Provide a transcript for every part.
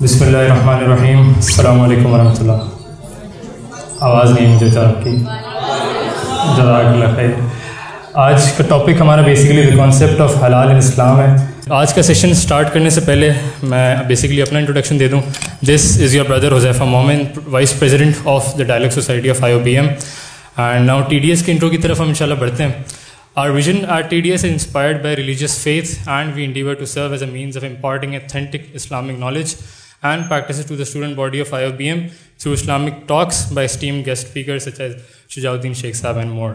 بسم اللہ الرحمن الرحیم. السلام علیکم ورحمۃ اللہ. آواز نہیں مجھے آپ کی. جزاک اللہ خیر. آج کا ٹاپک ہمارا بیسیکلی دی کانسیپٹ آف حلال ان اسلام ہے. آج کا سیشن سٹارٹ کرنے سے پہلے میں بیسیکلی اپنا انٹروڈکشن دے دوں. دس از یور بردر حذیفہ مومن, vice president of the dialogue society of IOBM. And now TDS کے انٹرو کی طرف ہم انشاءاللہ بڑھتے ہیں. Our vision at TDS is inspired by religious faith, and we endeavor to serve as a means of imparting authentic Islamic knowledge and practices to the student body of IOBM through Islamic talks by esteemed guest speakers such as Shujauddin Sheikh Sahab and more.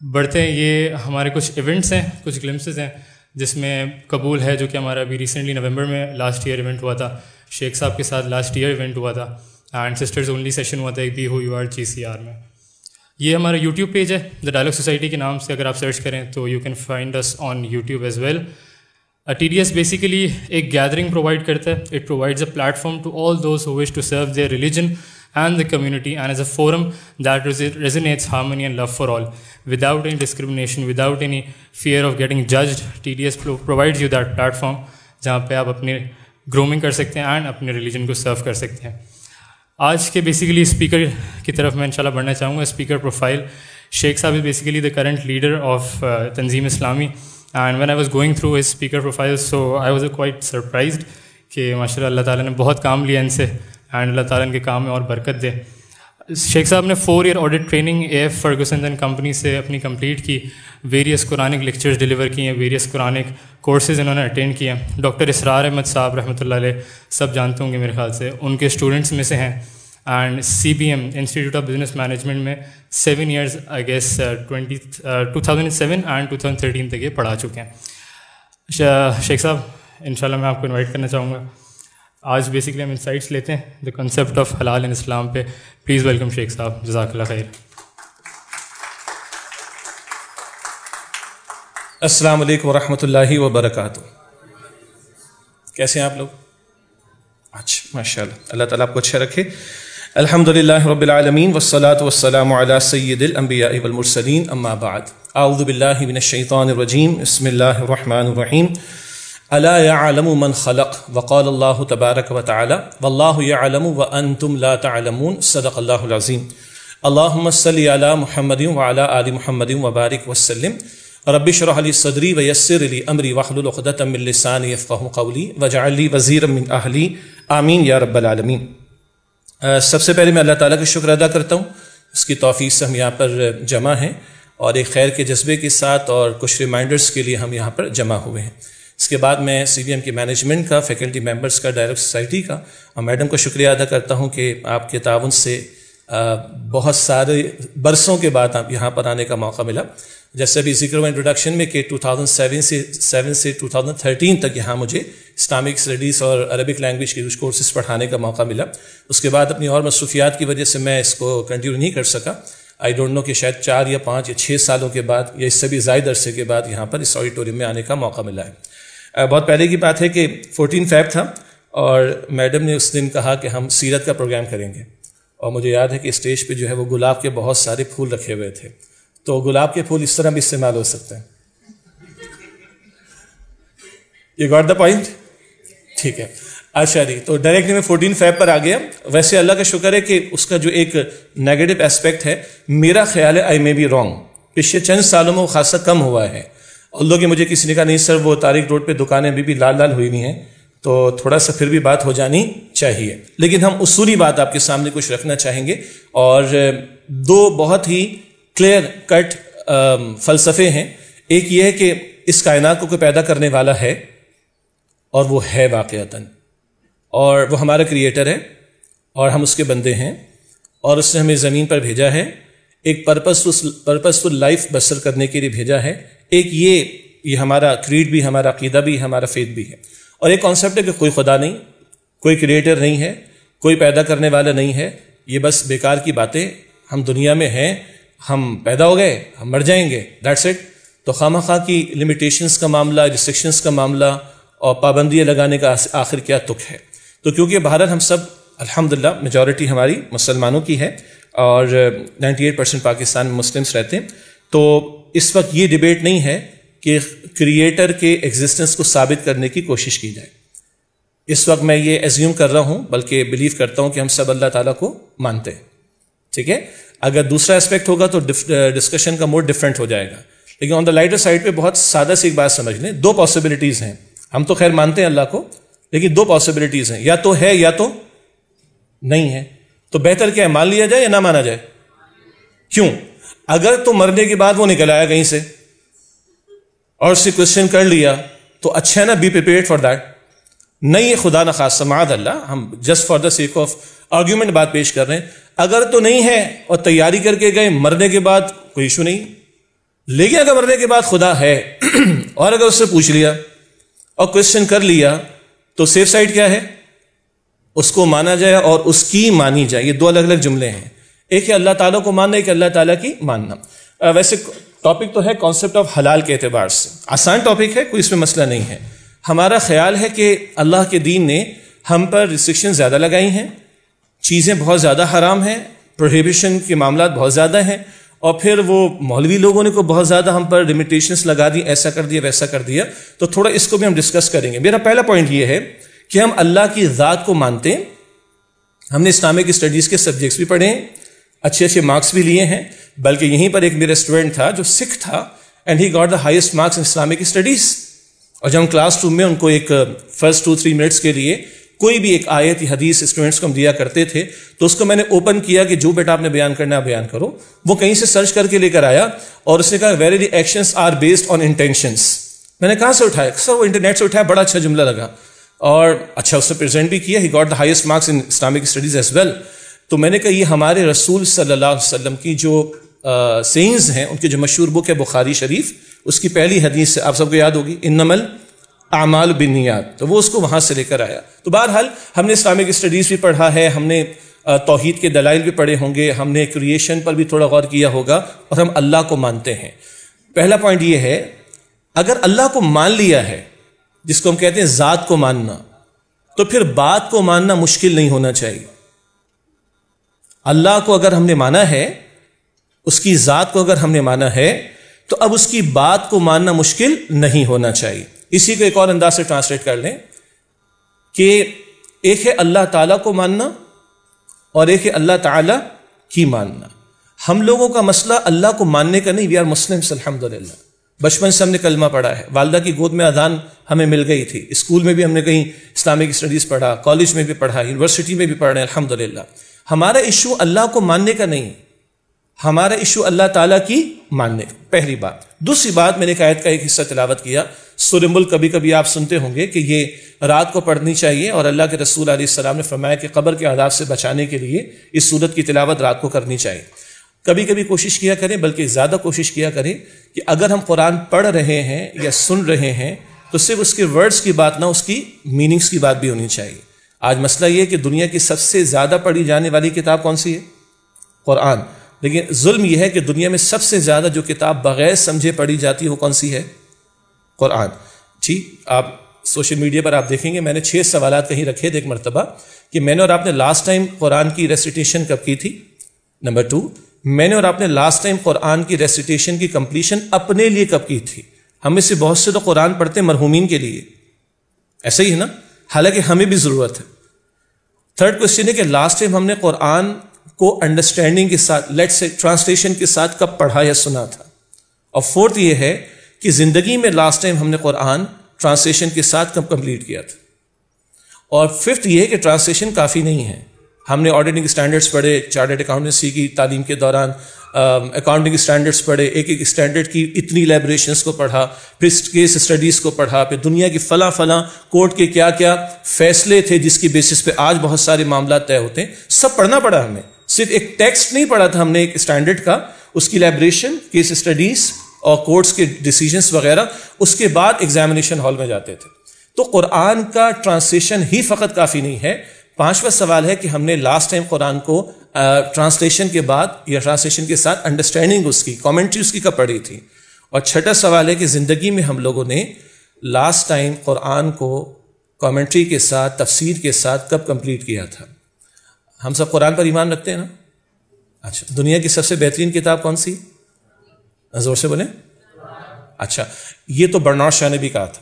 بڑھتے ہیں. یہ ہمارے کچھ events ہیں, کچھ glimpses ہیں جس میں قبول ہے جو کہ ہمارا ابھی ریسنٹلی نومبر میں لاسٹ ایئر ایونٹ ہوا تھا. شیخ صاحب کے ساتھ لاسٹ ایئر ایونٹ ہوا تھا, اینڈ سسٹرز اونلی سیشن ہوا تھا ایک بی ہو یو آر GCR میں. یہ ہمارا یوٹیوب پیج ہے دا ڈائلاگ سوسائٹی کے نام سے. اگر آپ سرچ کریں تو you can find us on YouTube as well. TDS basically ایک گیدرنگ پرووائڈ کرتا ہے. It provides a platform to all those who wish to serve their religion and the community, and as a forum that resonates harmony and love for all without any discrimination, without any fear of getting judged. TDS provides you that platform جہاں پہ آپ اپنے grooming کر سکتے ہیں and اپنے religion کو سرو کر سکتے ہیں. آج کے بیسیکلی اسپیکر کی طرف میں انشاءاللہ بڑھنا چاہوں گا. اسپیکر پروفائل شیخ صاحب is basically the current leader of تنظیم اسلامی, and when I was going through his speaker profile so I was quite surprised کہ ماشاء اللہ اللہ تعالیٰ نے بہت کام لیا ان سے, اینڈ اللہ تعالیٰ ان کے کام میں اور برکت دے. شیخ صاحب نے 4 year audit training AF Ferguson and company سے اپنی کمپلیٹ کی. ویریس قرآنک لیکچرز ڈلیور کیے ہیں, ویریس قرآنک کورسز انہوں نے اٹینڈ کیے ہیں. ڈاکٹر اسرار احمد صاحب رحمۃ اللہ علیہ سب جانتے ہوں گے میرے خیال سے, ان کے اسٹوڈنٹس میں سے ہیں. And CBM institute of business management میں 7 ایئرز آئی گیس 2007 اینڈ 2013 تک یہ پڑھا چکے ہیں. شیخ صاحب انشاءاللہ میں آپ کو انوائٹ کرنا چاہوں گا. آج بیسکلی ہم انسائٹس لیتے ہیں دا کنسیپٹ آف حلال ان اسلام پہ. پلیز ویلکم شیخ صاحب, جزاک اللہ خیر. السلام علیکم ورحمۃ اللہ وبرکاتہ. کیسے ہیں آپ لوگ؟ اچھا ماشاء اللہ, اللہ تعالیٰ آپ کو اچھا رکھے. الحمد للہ رب العالمین والصلاة والسلام علی سید الانبیاء والمرسلین, اما بعد. اعوذ باللہ من الشیطان الرجیم, بسم اللہ الرحمن الرحیم. الا يعلم من خلق وقال اللہ تبارک وتعالی واللہ يعلم وانتم لا تعلمون. صدق اللہ العظیم. اللہم صلی علی محمد وعلی آل محمد وبارک وسلم. رب اشرح لی صدری ویسر لی امری واحلل عقدۃ من لسانی یفقہوا قولی واجعل لی وزیرا من اہلی, آمین یا رب العالمین. سب سے پہلے میں اللہ تعالیٰ کا شکر ادا کرتا ہوں, اس کی توفیق سے ہم یہاں پر جمع ہیں اور ایک خیر کے جذبے کے ساتھ اور کچھ ریمائنڈرز کے لیے ہم یہاں پر جمع ہوئے ہیں. اس کے بعد میں CBM کی مینجمنٹ کا, فیکلٹی ممبرز کا, ڈائریکٹ سوسائٹی کا اور میڈم کو شکریہ ادا کرتا ہوں کہ آپ کے تعاون سے بہت سارے برسوں کے بعد آپ یہاں پر آنے کا موقع ملا. جیسے ابھی ذکر ہوا انٹروڈکشن میں کہ 2007 سے 2013 تک یہاں مجھے اسلامک اسٹڈیز اور عربک لینگویج کے کچھ کورسز پڑھانے کا موقع ملا. اس کے بعد اپنی اور مصروفیات کی وجہ سے میں اس کو کنٹینیو نہیں کر سکا. آئی ڈونٹ نو کہ شاید 4 یا 5 یا 6 سالوں کے بعد یا اس سے بھی زائد عرصے کے بعد یہاں پر اس آڈیٹوریم میں آنے کا موقع ملا ہے. بہت پہلے کی بات ہے کہ 14 فیب تھا اور میڈم نے اس دن کہا کہ ہم سیرت کا پروگرام کریں گے, اور مجھے یاد ہے کہ اسٹیج پہ جو ہے وہ گلاب کے بہت سارے پھول رکھے ہوئے تھے. تو گلاب کے پھول اس طرح بھی استعمال ہو سکتے ہیں. یہ گاٹ دا پوائنٹ, ٹھیک ہے. اچھا جی, تو ڈائریکٹلی میں 14 فیب پر آ گیا. ویسے اللہ کا شکر ہے کہ اس کا جو ایک نیگیٹو اسپیکٹ ہے, میرا خیال ہے آئی مے بی رانگ, پچھلے چند سالوں میں وہ خاصا کم ہوا ہے. اللہ کہ مجھے کسی نے کہا نہیں سر وہ طارق روڈ پہ دکانیں ابھی بھی لال لال ہوئی نہیں ہیں, تو تھوڑا سا پھر بھی بات ہو جانی چاہیے. لیکن ہم اصولی بات آپ کے سامنے کچھ رکھنا چاہیں گے, اور 2 بہت ہی کلیئر کٹ فلسفے ہیں. ایک یہ ہے کہ اس کائنات کو کوئی پیدا کرنے والا ہے, اور وہ ہے واقعتاً, اور وہ ہمارا کریٹر ہے اور ہم اس کے بندے ہیں, اور اس نے ہمیں زمین پر بھیجا ہے ایک پرپسفل لائف بسر کرنے کے لیے بھیجا ہے. ایک یہ ہمارا کریڈ بھی, ہمارا عقیدہ بھی, ہمارا فیتھ بھی ہے. اور ایک کانسیپٹ ہے کہ کوئی خدا نہیں, کوئی کریٹر نہیں ہے, کوئی پیدا کرنے والا نہیں ہے. یہ بس بیکار کی باتیں. ہم دنیا میں ہیں, ہم پیدا ہو گئے, ہم مر جائیں گے, دیٹس اٹ. تو خواہ کی لمیٹیشنز کا معاملہ, ریسٹرکشنز کا معاملہ اور پابندیاں لگانے کا آخر کیا تک ہے. تو کیونکہ بہرحال ہم سب الحمدللہ میجورٹی ہماری مسلمانوں کی ہے اور 98% پاکستان میں مسلمس رہتے ہیں, تو اس وقت یہ ڈیبیٹ نہیں ہے کہ کریٹر کے ایگزسٹنس کو ثابت کرنے کی کوشش کی جائے. اس وقت میں یہ ایزیوم کر رہا ہوں بلکہ بلیو کرتا ہوں کہ ہم سب اللہ تعالیٰ کو مانتے ہیں. ٹھیک ہے, اگر دوسرا اسپیکٹ ہوگا تو ڈسکشن کا موڈ ڈفرینٹ ہو جائے گا. لیکن آن دا لائٹر سائڈ پہ بہت سادہ سی ایک بات سمجھ لیں, 2 پاسبلٹیز ہیں. ہم تو خیر مانتے ہیں اللہ کو, لیکن 2 پاسبلٹیز ہیں, یا تو ہے یا تو نہیں ہے. تو بہتر کیا ہے, مان لیا جائے یا نہ مانا جائے؟ کیوں؟ اگر تو مرنے کے بعد وہ نکل آیا کہیں سے اور اس سے کوشچن کر لیا تو اچھا ہے نا, بی پریپیئرڈ فار دیٹ. نہیں, یہ خدا نخواستہ معاذ اللہ, ہم just for the sake of argument بات پیش کر رہے ہیں. اگر تو نہیں ہے اور تیاری کر کے گئے, مرنے کے بعد کوئی ایشو نہیں. لیکن اگر مرنے کے بعد خدا ہے اور اگر اس سے پوچھ لیا اور کوشچن کر لیا تو سیف سائڈ کیا ہے, اس کو مانا جائے اور اس کی مانی جائے. یہ 2 الگ الگ جملے ہیں, ایک ہے اللہ تعالیٰ کو ماننا, ایک اللہ تعالیٰ کی ماننا. ویسے ٹاپک تو ہے کانسیپٹ آف حلال کے اعتبار سے, آسان ٹاپک ہے, کوئی اس میں مسئلہ نہیں ہے. ہمارا خیال ہے کہ اللہ کے دین نے ہم پر ریسٹرکشن زیادہ لگائی ہیں, چیزیں بہت زیادہ حرام ہیں, پروہیبیشن کے معاملات بہت زیادہ ہیں, اور پھر وہ مولوی لوگوں نے کو بہت زیادہ ہم پر لمیٹیشنس لگا دی, ایسا کر دیا ویسا کر دیا. تو تھوڑا اس کو بھی ہم ڈسکس کریں گے. میرا پہلا پوائنٹ یہ ہے کہ ہم اللہ کی ذات کو مانتے ہیں. ہم نے اسلامک اسٹڈیز کے سبجیکٹس بھی پڑھے ہیں, اچھے مارکس بھی لیے ہیں, بلکہ یہیں پر ایک میرا اسٹوڈنٹ تھا جو سکھ تھا and he got the highest marks in Islamic studies. اور جب ہم کلاس روم میں ان کو ایک فرسٹ 2-3 منٹس کے لیے کوئی بھی ایک آیت یا حدیث اسٹوڈنٹس کو ہم دیا کرتے تھے تو اس کو میں نے اوپن کیا کہ جو بیٹا آپ نے بیان کرنا ہے بیان کرو. وہ کہیں سے سرچ کر کے لے کر آیا اور اس نے کہا verily the actions are based on intentions. میں نے کہاں سے اٹھایا؟ سر وہ انٹرنیٹ سے اٹھایا. بڑا اچھا جملہ لگا اور اچھا اس نے پریزنٹ بھی کیا. He got the highest marks in Islamic studies as well. تو میں نے کہا یہ ہمارے رسول صلی اللہ علیہ وسلم کی جو سینز ہیں, ان کی جو مشہور بک ہے بخاری شریف, اس کی پہلی حدیث آپ سب کو یاد ہوگی, انما الاعمال بالنیات. تو وہ اس کو وہاں سے لے کر آیا. تو بہرحال ہم نے اسلامک اسٹڈیز بھی پڑھا ہے, ہم نے توحید کے دلائل بھی پڑھے ہوں گے, ہم نے کریشن پر بھی تھوڑا غور کیا ہوگا, اور ہم اللہ کو مانتے ہیں. پہلا پوائنٹ یہ ہے, اگر اللہ کو مان لیا ہے, جس کو ہم کہتے ہیں ذات کو ماننا, تو پھر بات کو ماننا مشکل نہیں ہونا چاہیے. اللہ کو اگر ہم نے مانا ہے, اس کی ذات کو اگر ہم نے مانا ہے, تو اب اس کی بات کو ماننا مشکل نہیں ہونا چاہیے. اسی کو ایک اور انداز سے ٹرانسلیٹ کر لیں کہ ایک ہے اللہ تعالیٰ کو ماننا اور ایک ہے اللہ تعالیٰ کی ماننا. ہم لوگوں کا مسئلہ اللہ کو ماننے کا نہیں. وی آر مسلمس الحمدللہ. بچپن سے ہم نے کلمہ پڑھا ہے, والدہ کی گود میں اذان ہمیں مل گئی تھی, اسکول میں بھی ہم نے کہیں اسلامک اسٹڈیز پڑھا, کالج میں بھی پڑھا, یونیورسٹی میں بھی پڑھ رہے ہیں الحمدللہ. ہمارا ایشو اللہ کو ماننے کا نہیں, ہمارا ایشو اللہ تعالیٰ کی ماننے کا. پہلی بات. دوسری بات, میں نے ایک آیت کا ایک حصہ تلاوت کیا, سورہ ملک. کبھی کبھی آپ سنتے ہوں گے کہ یہ رات کو پڑھنی چاہیے, اور اللہ کے رسول علیہ السلام نے فرمایا کہ قبر کے عذاب سے بچانے کے لیے اس سورت کی تلاوت رات کو کرنی چاہیے. کبھی کبھی کوشش کیا کریں, بلکہ زیادہ کوشش کیا کریں کہ اگر ہم قرآن پڑھ رہے ہیں یا سن رہے ہیں تو صرف اس کے ورڈز کی بات نہ, اس کی میننگز کی بات بھی ہونی چاہیے. آج مسئلہ یہ کہ دنیا کی سب سے زیادہ پڑھی جانے والی کتاب کون سی ہے؟ قرآن. لیکن ظلم یہ ہے کہ دنیا میں سب سے زیادہ جو کتاب بغیر سمجھے پڑھی جاتی ہے وہ کون سی ہے؟ قرآن. جی آپ سوشل میڈیا پر آپ دیکھیں گے, میں نے 6 سوالات کہیں رکھے تھے ایک مرتبہ کہ میں نے اور آپ نے لاسٹ ٹائم قرآن کی ریسیٹیشن کب کی تھی. نمبر 2, میں نے اور آپ نے لاسٹ ٹائم قرآن کی ریسیٹیشن کی کمپلیشن اپنے لیے کب کی تھی. ہم میں سے بہت سے تو قرآن پڑھتے مرحومین کے لیے, ایسا ہی ہے نا, حالانکہ ہمیں بھی ضرورت ہے. تھرڈ کوشچن ہے کہ لاسٹ ٹائم ہم نے قرآن کو انڈرسٹینڈنگ کے ساتھ, لیٹ سے ٹرانسلیشن کے ساتھ کب پڑھا یا سنا تھا. اور فورتھ یہ ہے کہ زندگی میں لاسٹ ٹائم ہم نے قرآن ٹرانسلیشن کے ساتھ کب کمپلیٹ کیا تھا. اور ففتھ یہ ہے کہ ٹرانسلیشن کافی نہیں ہے. ہم نے آڈیٹنگ اسٹینڈرڈس پڑھے, چارٹرڈ اکاؤنٹنسی کی تعلیم کے دوران اکاؤنٹنگ اسٹینڈرڈس پڑھے, ایک ایک اسٹینڈرڈ کی اتنی لیبریشنس کو پڑھا, پھر کیس اسٹڈیز کو پڑھا, پھر دنیا کی فلاں کورٹ کے کیا کیا فیصلے تھے جس کی بیسس پہ آج بہت سارے معاملات طے ہوتے ہیں, سب پڑھنا پڑا ہمیں. صرف ایک ٹیکسٹ نہیں پڑھا تھا ہم نے ایک اسٹینڈرڈ کا, اس کی لیبریشن, کیس اسٹڈیز اور کورٹس کے ڈیسیجنس وغیرہ, اس کے بعد ایگزامینیشن ہال میں جاتے تھے. تو قرآن کا ٹرانسلیشن ہی فقط کافی نہیں ہے. 5واں سوال ہے کہ ہم نے لاسٹ ٹائم قرآن کو ٹرانسلیشن کے بعد یا ٹرانسلیشن کے ساتھ انڈرسٹینڈنگ اس کی, کامنٹری اس کی کب پڑھی تھی. اور 6واں سوال ہے کہ زندگی میں ہم لوگوں نے لاسٹ ٹائم قرآن کو کامنٹری کے ساتھ, تفسیر کے ساتھ کب کمپلیٹ کیا تھا. ہم سب قرآن پر ایمان رکھتے ہیں نا. اچھا, دنیا کی سب سے بہترین کتاب کون سی؟ زور سے بولیں. اچھا, یہ تو برنارڈ شاہ نے بھی کہا تھا.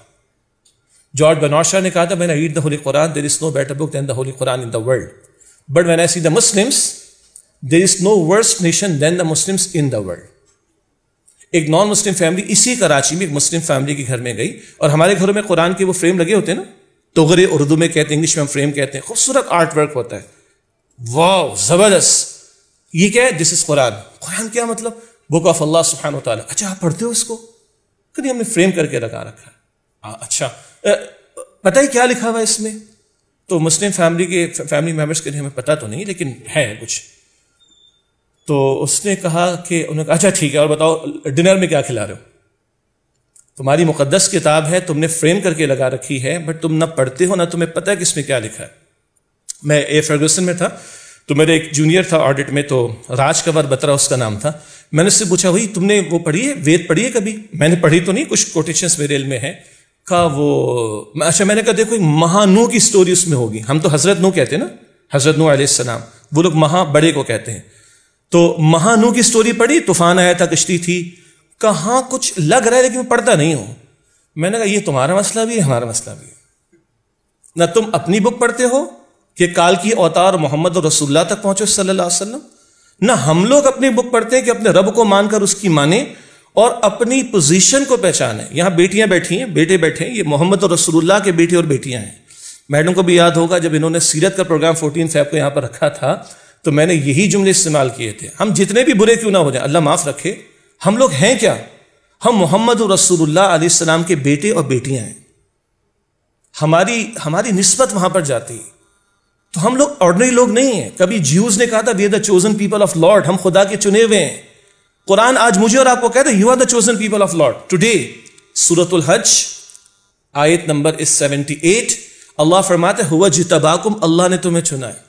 جارج برنارڈ شاہ نے کہا تھا, when I read the Holy Quran, there is no better book than the Holy Quran in the world. But when I see the Muslims, there is no worse nation than the Muslims in the world. ایک naan Muslim family اسی کراچی میں ایک Muslim family کے گھر میں گئی, اور ہمارے گھروں میں قرآن کے وہ فریم لگے ہوتے ہیں نا, توغرے اردو میں کہتے ہیں, انگلش میں ہم فریم کہتے ہیں, خوبصورت آرٹ ورک ہوتا ہے, واو زبردست. یہ کیا ہے؟ دس از قرآن. قرآن کیا مطلب؟ بک آف اللہ سبحانہ و تعالیٰ. اچھا آپ پڑھتے ہو اس کو؟ کبھی ہم نے فریم کر کے لگا رکھا ہے. اچھا پتہ ہی کیا لکھا ہوا ہے اس میں؟ تو مسلم فیملی ممبرس کے لیے ہمیں پتہ تو نہیں, لیکن ہے کچھ. تو اس نے کہا کہ انہوں نے کہا اچھا ٹھیک ہے, اور بتاؤ ڈنر میں کیا کھلا رہے ہو؟ تمہاری مقدس کتاب ہے, تم نے فریم کر کے لگا رکھی ہے, بٹ تم نہ پڑھتے ہو نہ تمہیں پتہ ہے کہ اس میں کیا لکھا ہے. میں اے فرگوسن میں تھا, تو میرے ایک جونیئر تھا آڈٹ میں, تو راج کنور بترا اس کا نام تھا. میں نے اس سے پوچھا بھائی تم نے وہ پڑھی ہے, وید پڑھی ہے کبھی؟ میں نے پڑھی تو نہیں, کچھ کوٹیشنس میرے علم میں ہے. کہا وہ اچھا. میں نے کہا دیکھو مہانو کی سٹوری اس میں ہوگی. ہم تو حضرت نو کہتے ہیں نا, حضرت نو علیہ السلام, وہ لوگ مہا بڑے کو کہتے ہیں. تو مہانو کی سٹوری پڑھی, طوفان آیا تھا, کشتی تھی. کہاں کچھ لگ رہا ہے لیکن میں پڑھتا نہیں ہوں. میں نے کہا یہ تمہارا مسئلہ بھی ہے, ہمارا مسئلہ بھی ہے. نہ تم اپنی بک پڑھتے ہو کہ کال کی اوتار محمد رسول اللہ تک پہنچو صلی اللہ علیہ وسلم, نہ ہم لوگ اپنی بک پڑھتے ہیں کہ اپنے رب کو مان کر اس کی مانیں اور اپنی پوزیشن کو پہچانیں. یہاں بیٹیاں بیٹھی ہیں, بیٹے بیٹھے ہیں, یہ محمد رسول اللہ کے بیٹے اور بیٹیاں ہیں. میڈم کو بھی یاد ہوگا جب انہوں نے سیرت کا پروگرام 14 فیب کو یہاں پر رکھا تھا, تو میں نے یہی جملے استعمال کیے تھے. ہم جتنے بھی برے کیوں نہ ہو جائیں, اللہ معاف رکھے, ہم لوگ ہیں کیا؟ ہم محمد رسول اللہ علیہ السلام کے بیٹے اور بیٹیاں ہیں. ہماری نسبت وہاں پر جاتی ہے. تو ہم لوگ آرڈنری لوگ نہیں ہیں. کبھی جیوز نے کہا تھا we are the chosen people of lord, ہم خدا کے چنے ہوئے ہیں. قرآن آج مجھے اور آپ کو کہتا ہے you are the chosen people of lord. Today سورۃ الحج آیت نمبر 78, اللہ فرماتا ہے ہوا جتباکم, اللہ نے تمہیں چنا ہے,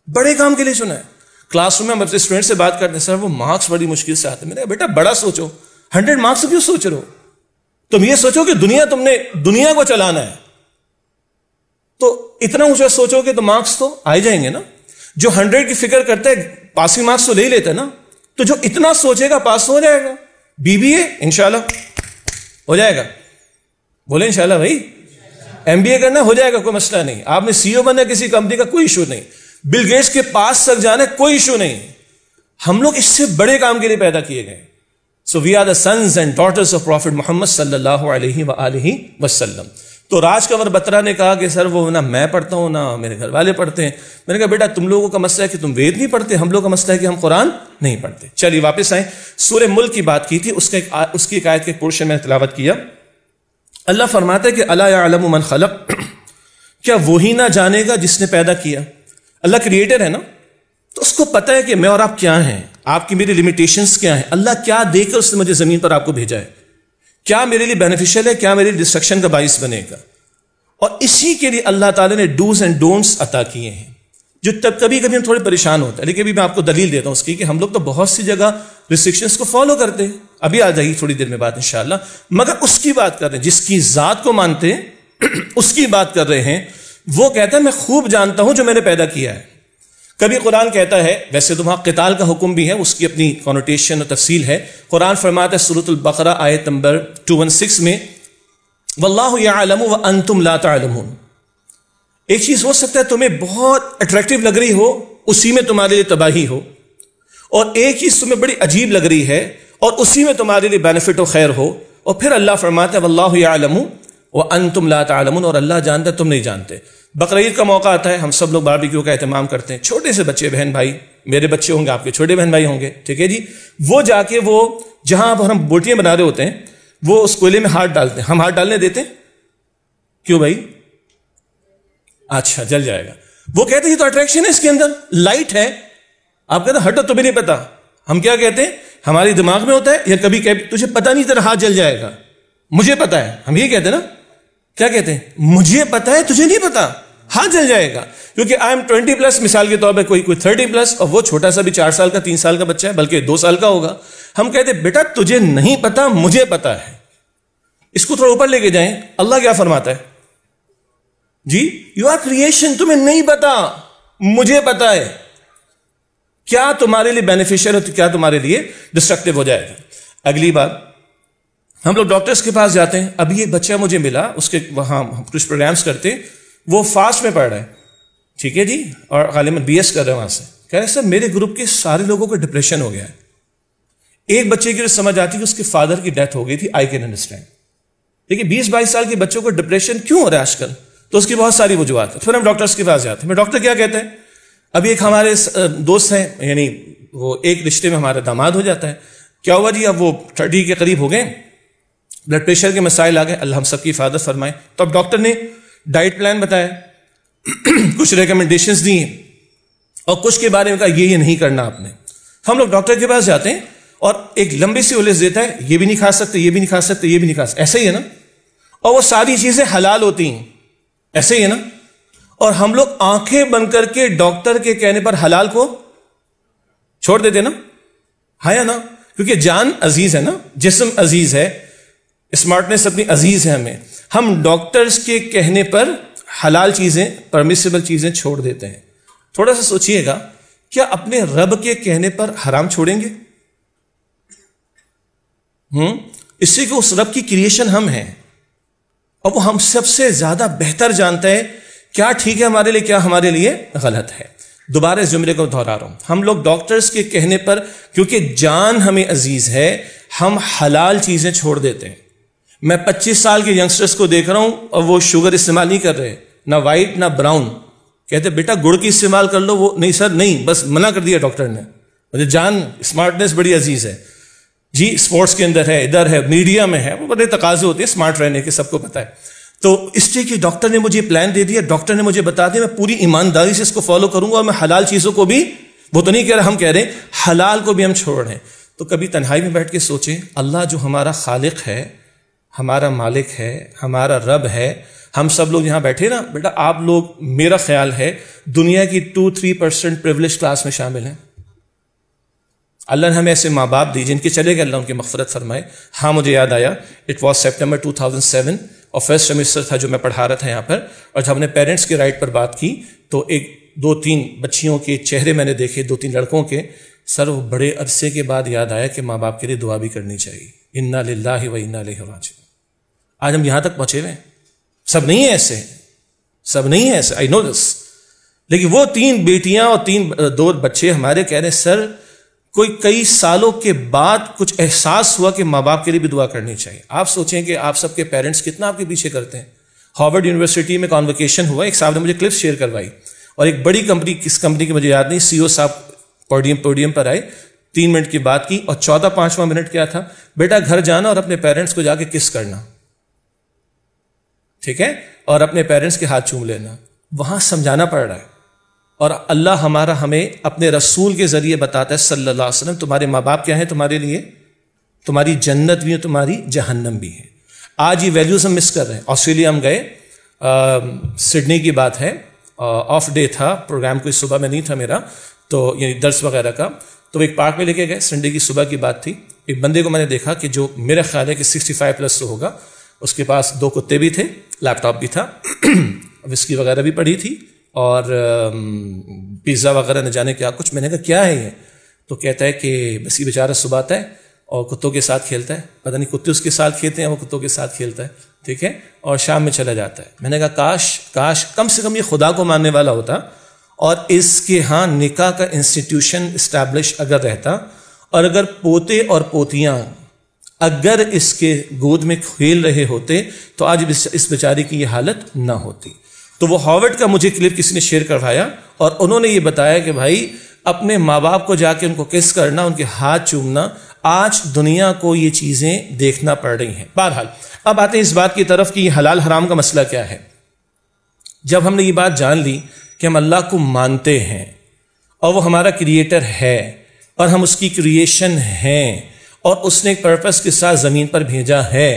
بڑے کام کے لیے چنا ہے. کلاس روم میں ہم اپنے اسٹوڈنٹ سے بات کرتے ہیں, سر وہ مارکس بڑی مشکل سے آتے ہیں. میں نے کہا بیٹا بڑا سوچو, 100 مارکس کیوں سوچ رہے ہو؟ تم یہ سوچو کہ تم نے دنیا کو چلانا ہے, تو اتنا اونچا سوچو کہ تو مارکس تو آ جائیں گے نا. جو 100 کی فکر کرتا ہے پاسنگ مارکس تو لے ہی لیتا ہے نا, تو جو اتنا سوچے گا پاس ہو جائے گا. BBA انشاءاللہ ہو جائے گا, بولے انشاءاللہ بھائی. MBA کرنا ہو جائے گا, کوئی مسئلہ نہیں. آپ نے CEO بننا کسی کمپنی کا, کوئی ایشو نہیں. بل گیٹس کے پاس تک جانا کوئی ایشو نہیں. ہم لوگ اس سے بڑے کام کے لیے پیدا کیے گئے. So we are the sons and daughters of prophet Muhammad صلی اللہ علیہ وآلہ وسلم. تو راج کنور بترا نے کہا کہ سر وہ نہ میں پڑھتا ہوں نہ میرے گھر والے پڑھتے ہیں. میں نے کہا بیٹا تم لوگوں کا مسئلہ ہے کہ تم وید نہیں پڑھتے, ہم لوگوں کا مسئلہ ہے کہ ہم قرآن نہیں پڑھتے. چلیے واپس آئیں. سورہ ملک کی بات کی تھی, اس کی ایک آیت کے پورشن میں تلاوت کیا. اللہ فرماتا ہے کہ الا یعلم من خلق, کیا وہی نہ جانے گا جس نے پیدا کیا. اللہ کریٹر ہے نا, تو اس کو پتہ ہے کہ میں اور آپ کیا ہیں, آپ کی میری لمیٹیشنز کیا ہیں, اللہ کیا دے کر اس نے مجھے زمین پر آپ کو بھیجا ہے, کیا میرے لیے بینیفیشل ہے, کیا میرے لیے ڈسٹرکشن کا باعث بنے گا. اور اسی کے لیے اللہ تعالیٰ نے ڈوز اینڈ ڈونٹس عطا کیے ہیں, جو تب کبھی کبھی ہم تھوڑے پریشان ہوتے ہیں. لیکن ابھی میں آپ کو دلیل دیتا ہوں اس کی کہ ہم لوگ تو بہت سی جگہ ریسٹرکشنز کو فالو کرتے ہیں. ابھی آ جائے گی تھوڑی دیر میں بات انشاءاللہ. مگر اس کی بات کر رہے ہیں جس کی ذات کو مانتے ہیں, اس کی بات کر رہے ہیں. وہ کہتا ہے میں خوب جانتا ہوں جو میں نے پیدا کیا ہے. کبھی قرآن کہتا ہے, ویسے تو وہاں قتال کا حکم بھی ہے, اس کی اپنی کونوٹیشن اور تفصیل ہے. قرآن فرماتا ہے سورۃ البقرہ آیت نمبر 216 میں واللہ یعلم وانتم لا تعلمون. ایک چیز ہو سکتا ہے تمہیں بہت اٹریکٹیو لگ رہی ہو, اسی میں تمہارے لیے تباہی ہو, اور ایک چیز تمہیں بڑی عجیب لگ رہی ہے اور اسی میں تمہارے لیے بینیفٹ و خیر ہو. اور پھر اللہ فرماتا ہے واللہ یعلم وانتم لا تعلمون, اور اللہ جانتا ہے تم نہیں جانتے. بقرہ عید کا موقع آتا ہے, ہم سب لوگ باربیکیو کا اہتمام کرتے ہیں. چھوٹے سے بچے بہن بھائی, میرے بچے ہوں گے, آپ کے چھوٹے بہن بھائی ہوں گے, ٹھیک ہے جی, وہ جا کے وہ جہاں پر ہم بوٹیاں بنا رہے ہوتے ہیں وہ اس کوئلے میں ہاتھ ڈالتے ہیں. ہم ہاتھ ڈالنے دیتے ہیں کیوں بھائی؟ اچھا جل جائے گا. وہ کہتے ہیں یہ تو اٹریکشن ہے, اس کے اندر لائٹ ہے. آپ کہتے ہیں ہٹو, تمہیں نہیں پتا. ہم کیا کہتے ہیں, ہمارے دماغ میں ہوتا ہے, یا کبھی تجھے پتا نہیں تیرا ہاتھ جل جائے گا, مجھے پتا ہے. ہم یہ کہتے ہیں نا, کیا کہتے ہیں, مجھے پتا ہے تجھے نہیں پتا, ہاتھ جل جائے گا. کیونکہ آئی ایم 20+, مثال کے طور پہ کوئی 30+, اور وہ چھوٹا سا بھی 4 سال کا 3 سال کا بچہ ہے, بلکہ 2 سال کا ہوگا. ہم کہتے ہیں بیٹا تجھے نہیں پتا, مجھے پتا ہے. اس کو تھوڑا اوپر لے کے جائیں. اللہ کیا فرماتا ہے جی, یو آر کریشن, تمہیں نہیں پتا, مجھے پتا ہے. کیا تمہارے لیے بینیفیشل ہے, کیا تمہارے لیے ڈسٹرکٹیو ہو جائے گا. اگلی بات ہم لوگ ڈاکٹرز کے پاس جاتے ہیں. ابھی ایک بچہ مجھے ملا, اس کے وہاں کچھ پروگرامز کرتے, وہ فاسٹ میں پڑھ رہا ہے, ٹھیک ہے جی, اور غالباً BS کر رہے ہیں وہاں سے. کہہ رہے سر میرے گروپ کے سارے لوگوں کو ڈپریشن ہو گیا ہے. ایک بچے کی سمجھ آتی کہ اس کے فادر کی ڈیتھ ہو گئی تھی, آئی کین انڈرسٹینڈ. لیکن 20-22 سال کے بچوں کو ڈپریشن کیوں ہو رہا ہے آج کل؟ تو اس کی بہت ساری وجوہات ہیں. پھر ہم ڈاکٹرز کے پاس جاتے ہیں. میں ڈاکٹر کیا کہتے ہیں, ابھی ایک ہمارے دوست ہیں, یعنی وہ ایک رشتے میں ہمارا داماد ہو جاتا ہے. کیا ہوا جی, اب وہ 30 کے قریب ہو گئے, بلڈ پریشر کے مسائل آ گئے, اللہ ہم سب کی حفاظت فرمائے. تو اب ڈاکٹر نے ڈائٹ پلان بتایا, کچھ ریکمنڈیشنز دی ہیں, اور کچھ کے بارے میں کہا یہ نہیں کرنا آپ نے. ہم لوگ ڈاکٹر کے پاس جاتے ہیں اور ایک لمبی سی لسٹ دیتا ہے, یہ بھی نہیں کھا سکتے, یہ بھی نہیں کھا سکتے, یہ بھی نہیں کھا سکتے. ایسے ہی ہے نا, اور وہ ساری چیزیں حلال ہوتی ہیں, ایسے ہی ہے نا. اور ہم لوگ آنکھیں بند کر کے ڈاکٹر کے کہنے پر حلال کو چھوڑ دیتے نا, ہے نا, کیونکہ جان عزیز ہے نا, جسم عزیز ہے, اسمارٹنس اپنی عزیز ہے ہمیں. ہم ڈاکٹرز کے کہنے پر حلال چیزیں, پرمیسیبل چیزیں چھوڑ دیتے ہیں. تھوڑا سا سوچئے گا, کیا اپنے رب کے کہنے پر حرام چھوڑیں گے؟ اس سے کہ اس رب کی کریشن ہم ہیں, اور وہ ہم سب سے زیادہ بہتر جانتا ہے کیا ٹھیک ہے ہمارے لیے, کیا ہمارے لیے غلط ہے. دوبارہ اس جملے کو دہرا رہا ہوں, ہم لوگ ڈاکٹرز کے کہنے پر, کیونکہ جان ہمیں عزیز ہے, ہم حلال چیزیں چھوڑ دیتے ہیں. میں 25 سال کے ینگسٹرز کو دیکھ رہا ہوں اور وہ شوگر استعمال نہیں کر رہے, نہ وائٹ نہ براؤن. کہتے بیٹا گڑ کی استعمال کر لو, وہ نہیں سر نہیں, بس منع کر دیا ڈاکٹر نے. مجھے جان اسمارٹنس بڑی عزیز ہے جی, اسپورٹس کے اندر ہے, ادھر ہے, میڈیا میں ہے, وہ بڑے تقاضے ہوتے ہیں اسمارٹ رہنے کے, سب کو پتہ ہے. تو اس لیے کہ ڈاکٹر نے مجھے پلان دے دیا, ڈاکٹر نے مجھے بتا دیا, میں پوری ایمانداری سے اس کو فالو کروں گا, اور میں حلال چیزوں کو بھی, وہ تو نہیں کہہ رہا, ہم کہہ رہے ہیں حلال کو بھی ہم چھوڑ رہے ہیں. تو کبھی تنہائی میں بیٹھ کے سوچیں, اللہ جو ہمارا خالق ہے, ہمارا مالک ہے, ہمارا رب ہے, ہم سب لوگ یہاں بیٹھے نا بیٹا, آپ لوگ, میرا خیال ہے دنیا کی 2-3% پریولیج کلاس میں شامل ہیں. اللہ نے ہمیں ایسے ماں باپ دی جن کے چلے گئے, اللہ ان کی مغفرت فرمائے. ہاں مجھے یاد آیا, اٹ واز سپٹمبر 2007, اور فرسٹ سیمسٹر تھا جو میں پڑھا رہا تھا یہاں پر, اور جب ہم نے پیرنٹس کے رائٹ پر بات کی تو ایک 2-3 بچیوں کے چہرے میں نے دیکھے, 2-3 لڑکوں کے. سر وہ بڑے عرصے کے بعد یاد آیا کہ ماں باپ کے لیے دعا بھی کرنی چاہیے. انا للہ و انا الیہ راجعون. آج ہم یہاں تک پہنچے ہوئے ہیں. سب نہیں ہیں ایسے, سب نہیں ہیں ایسے, آئی نو دس. لیکن وہ 3 بیٹیاں اور 2 بچے ہمارے کہہ رہے ہیں سر کوئی کئی سالوں کے بعد کچھ احساس ہوا کہ ماں باپ کے لیے بھی دعا کرنی چاہیے. آپ سوچیں کہ آپ سب کے پیرنٹس کتنا آپ کے پیچھے کرتے ہیں. ہارورڈ یونیورسٹی میں کانوکیشن ہوا, ایک صاحب نے مجھے کلپس شیئر کروائی, اور ایک بڑی کمپنی, کس کمپنی کی مجھے یاد نہیں, CEO صاحب پوڈیم پر آئے, 3 منٹ کی بات کی, اور 14واں منٹ کیا تھا, بیٹا گھر جانا اور اپنے پیرنٹس کو جا کے کس کرنا, ٹھیک ہے, اور اپنے پیرنٹس کے ہاتھ چوم لینا. وہاں سمجھانا پڑ رہا ہے. اور اللہ ہمارا ہمیں اپنے رسول کے ذریعے بتاتا ہے صلی اللہ علیہ وسلم, تمہارے ماں باپ کیا ہیں تمہارے لیے, تمہاری جنت بھی ہے, تمہاری جہنم بھی ہے. آج یہ ویلیوز ہم مس کر رہے ہیں. آسٹریلیا ہم گئے, سڈنی کی بات ہے, آف ڈے تھا, پروگرام کوئی صبح میں نہیں تھا میرا, تو یعنی درس وغیرہ کا, تو ایک پارک میں لے کے گئے, سنڈے کی صبح کی بات تھی. ایک بندے کو میں نے دیکھا کہ جو میرا خیال ہے کہ 65+ تو ہوگا, اس کے پاس 2 کتے بھی تھے, لیپ ٹاپ بھی تھا, وسکی وغیرہ بھی پڑی تھی, اور پیزا وغیرہ نہ جانے کیا کچھ. میں نے کہا کیا ہے یہ؟ تو کہتا ہے کہ بس یہ بیچارہ صبح آتا ہے اور کتوں کے ساتھ کھیلتا ہے, پتہ نہیں کتے اس کے ساتھ کھیلتے ہیں, وہ کتوں کے ساتھ کھیلتا ہے, ٹھیک ہے, اور شام میں چلا جاتا ہے. میں نے کہا کاش کم سے کم یہ خدا کو ماننے والا ہوتا, اور اس کے ہاں نکاح کا انسٹیٹیوشن اسٹیبلش اگر رہتا, اور اگر پوتے اور پوتیاں اگر اس کے گود میں کھیل رہے ہوتے تو آج اس بیچارے کی یہ حالت نہ ہوتی. تو وہ ہارورڈ کا مجھے کلپ کسی نے شیئر کروایا, اور انہوں نے یہ بتایا کہ بھائی اپنے ماں باپ کو جا کے ان کو کس کرنا, ان کے ہاتھ چومنا, آج دنیا کو یہ چیزیں دیکھنا پڑ رہی ہیں. بہرحال اب آتے ہیں اس بات کی طرف کہ یہ حلال حرام کا مسئلہ کیا ہے. جب ہم نے یہ بات جان لی کہ ہم اللہ کو مانتے ہیں اور وہ ہمارا کریٹر ہے اور ہم اس کی کریشن ہیں, اور اس نے ایک پرپس کے ساتھ زمین پر بھیجا ہے,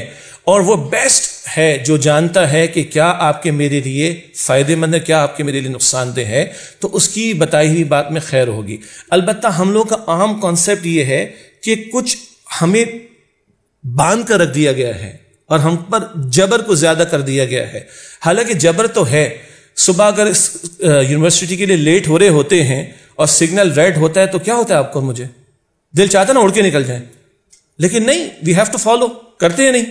اور وہ بیسٹ ہے جو جانتا ہے کہ کیا آپ کے میرے لیے فائدہ مند ہے, کیا آپ کے میرے لیے نقصان دہ ہے, تو اس کی بتائی ہوئی بات میں خیر ہوگی. البتہ ہم لوگ کا عام کانسیپٹ یہ ہے کہ کچھ ہمیں باندھ کر رکھ دیا گیا ہے اور ہم پر جبر کو زیادہ کر دیا گیا ہے. حالانکہ جبر تو ہے. صبح اگر یونیورسٹی کے لیے لیٹ ہو رہے ہوتے ہیں اور سگنل ریڈ ہوتا ہے تو کیا ہوتا ہے آپ کو اور مجھے؟ دل چاہتا نا اڑ کے نکل جائیں, لیکن نہیں, وی ہیو ٹو فالو, کرتے ہیں نہیں.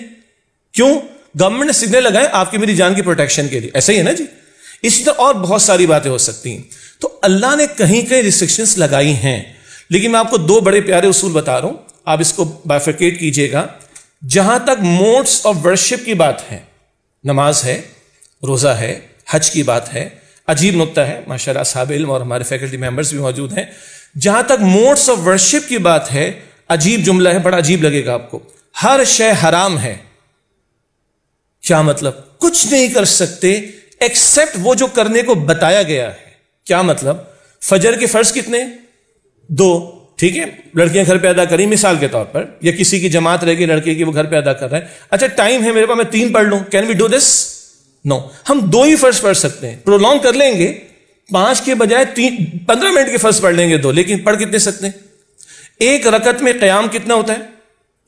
کیوں؟ گورنمنٹ نے سگنل لگائے آپ کی میری جان کی پروٹیکشن کے لیے, ایسا ہی ہے نا جی. اسی طرح اور بہت ساری باتیں ہو سکتی ہیں. تو اللہ نے کہیں کہیں ریسٹرکشنز لگائی ہیں, لیکن میں آپ کو دو بڑے پیارے اصول بتا رہا ہوں, آپ اس کو بائفرکیٹ کیجئے گا. جہاں تک موڈس آف ورشپ کی بات ہے, نماز ہے, روزہ ہے, حج کی بات ہے, عجیب نقطہ ہے, ماشاءاللہ اصحاب علم اور ہمارے فیکلٹی ممبرز بھی موجود ہیں. جہاں تک موڈس آف ورشپ کی بات ہے, عجیب جملہ ہے, بڑا عجیب لگے گا آپ کو. ہر شے حرام ہے. کیا مطلب؟ کچھ نہیں کر سکتے ایکسپٹ وہ جو کرنے کو بتایا گیا ہے. کیا مطلب؟ فجر کے فرض کتنے؟ 2, ٹھیک ہے, لڑکیاں گھر پہ ادا کریں مثال کے طور پر, یا کسی کی جماعت رہ گئی لڑکے کی وہ گھر پہ ادا کر رہے ہیں. اچھا ٹائم ہے میرے پاس, میں 3 پڑھ لوں, کین وی ڈو دس؟ نو. ہم 2 ہی فرض پڑھ سکتے ہیں, پرولونگ کر لیں گے, 5 کے بجائے 15 منٹ کے فرض پڑھ لیں گے 2, لیکن پڑھ کتنے سکتے ہیں؟ ایک رکعت میں قیام کتنا ہوتا ہے؟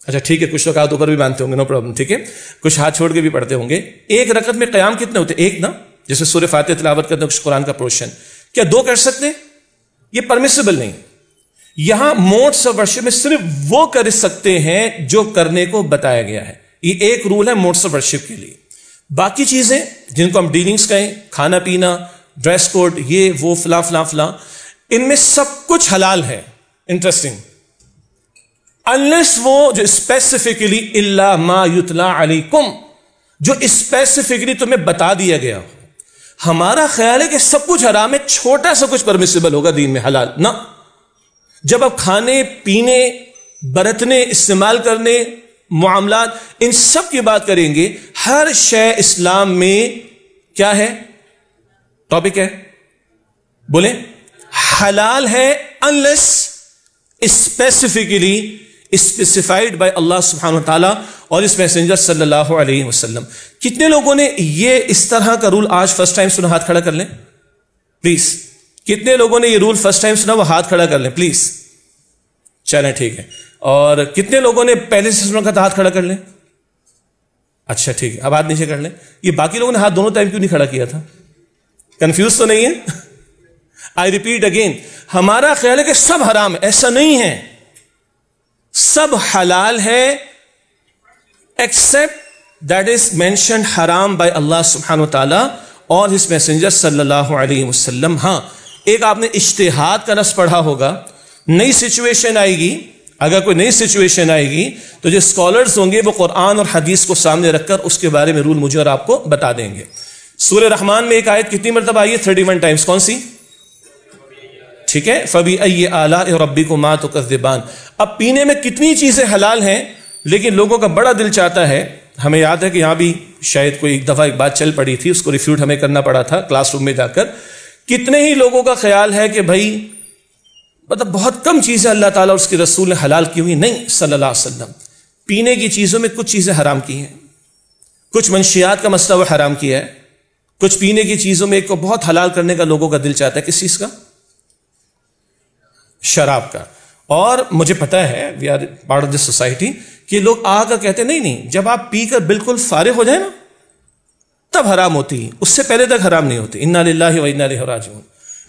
اچھا ٹھیک ہے, کچھ لوگ ہاتھ اوپر بھی باندھتے ہوں گے, نو پرابلم, ٹھیک ہے, کچھ ہاتھ چھوڑ کے بھی پڑھتے ہوں گے. ایک رکعت میں قیام کتنے ہوتے ہیں؟ ایک نا, جیسے سورہ فاتحہ تلاوت کرتے ہیں کچھ قرآن کا پورشن. کیا 2 کر سکتے ہیں؟ یہ پرمیسیبل نہیں. یہاں موڈس آف ورشپ میں صرف وہ کر سکتے ہیں جو کرنے کو بتایا گیا ہے. یہ ایک رول ہے موڈس آف ورشپ کے لیے. باقی چیزیں جن کو ہم ڈیلنگز کہیں, کھانا پینا, ڈریس کوڈ, یہ وہ فلاں فلاں فلاں, ان میں سب کچھ حلال ہے. انٹرسٹنگ, انلیس وہ جو اسپیسیفکلی الا ما یتلا علیکم, جو اسپیسیفکلی تمہیں بتا دیا گیا ہو. ہمارا خیال ہے کہ سب کچھ حرام ہے, چھوٹا سا کچھ پرمیسیبل ہوگا دین میں, حلال نہ. جب آپ کھانے پینے, برتنے, استعمال کرنے, معاملات, ان سب کی بات کریں گے, ہر شے اسلام میں کیا ہے؟ ٹاپک ہے, بولیں, حلال ہے, انلیس اسپیسیفکلی اسپیسیفائڈ بائی اللہ سبحانہ وتعالی اور اس میسنجر صلی اللہ علیہ وسلم. کتنے لوگوں نے یہ اس طرح کا رول آج فرسٹ ٹائم سنا؟ ہاتھ کھڑا کر لیں پلیز. کتنے لوگوں نے یہ رول فرسٹ ٹائم سنا؟ وہ ہاتھ کھڑا کر لیں پلیز. چلیں ٹھیک ہے. اور کتنے لوگوں نے پہلے سے سنا تھا؟ ہاتھ کھڑا کر لیں. اچھا ٹھیک ہے, اب ہاتھ نیچے کر لیں. یہ باقی لوگوں نے ہاتھ دونوں ٹائم کیوں نہیں کھڑا کیا تھا؟ کنفیوز تو نہیں ہے؟ آئی ریپیٹ اگین, ہمارا خیال ہے کہ سب حرام ہے, ایسا نہیں ہے. سب حلال ہے ایکسپٹ دیٹ از مینشنڈ حرام بائی اللہ سبحانہ وتعالی اور ہز میسنجر صلی اللہ علیہ وسلم. ہاں, ایک آپ نے اجتہاد کا لفظ پڑھا ہوگا, نئی سچویشن آئے گی, اگر کوئی نئی سچویشن آئے گی تو جو اسکالرز ہوں گے وہ قرآن اور حدیث کو سامنے رکھ کر اس کے بارے میں رول مجھے اور آپ کو بتا دیں گے. سورہ رحمان میں ایک آیت کتنی مرتبہ آئی ہے؟ 31 ٹائمز. کون سی؟ ٹھیک ہے, فَبِأَيِّ آلَاءِ رَبِّكُمَا تُكَذِّبَانِ. اب پینے میں کتنی چیزیں حلال ہیں, لیکن لوگوں کا بڑا دل چاہتا ہے. ہمیں یاد ہے کہ یہاں بھی شاید کوئی ایک دفعہ ایک بات چل پڑی تھی, اس کو ریفیوٹ ہمیں کرنا پڑا تھا کلاس روم میں جا کر. کتنے ہی لوگوں کا خیال ہے کہ بھائی مطلب بہت کم چیزیں اللہ تعالیٰ اور اس کے رسول نے حلال کی ہوئی. نہیں, صلی اللہ علیہ وسلم پینے کی چیزوں میں کچھ چیزیں حرام کی ہیں, کچھ منشیات کا مسئلہ وہ حرام کیا ہے, کچھ پینے کی چیزوں میں ایک کو بہت حلال کرنے کا لوگوں کا دل چاہتا ہے. کس چیز کا؟ شراب کا. اور مجھے پتا ہے we are part of this society کہ لوگ آ کر کہتے نہیں نہیں, جب آپ پی کر بالکل فارغ ہو جائیں نا تب حرام ہوتی ہے, اس سے پہلے تک حرام نہیں ہوتی. انا للہ و انا الیہ راجعون.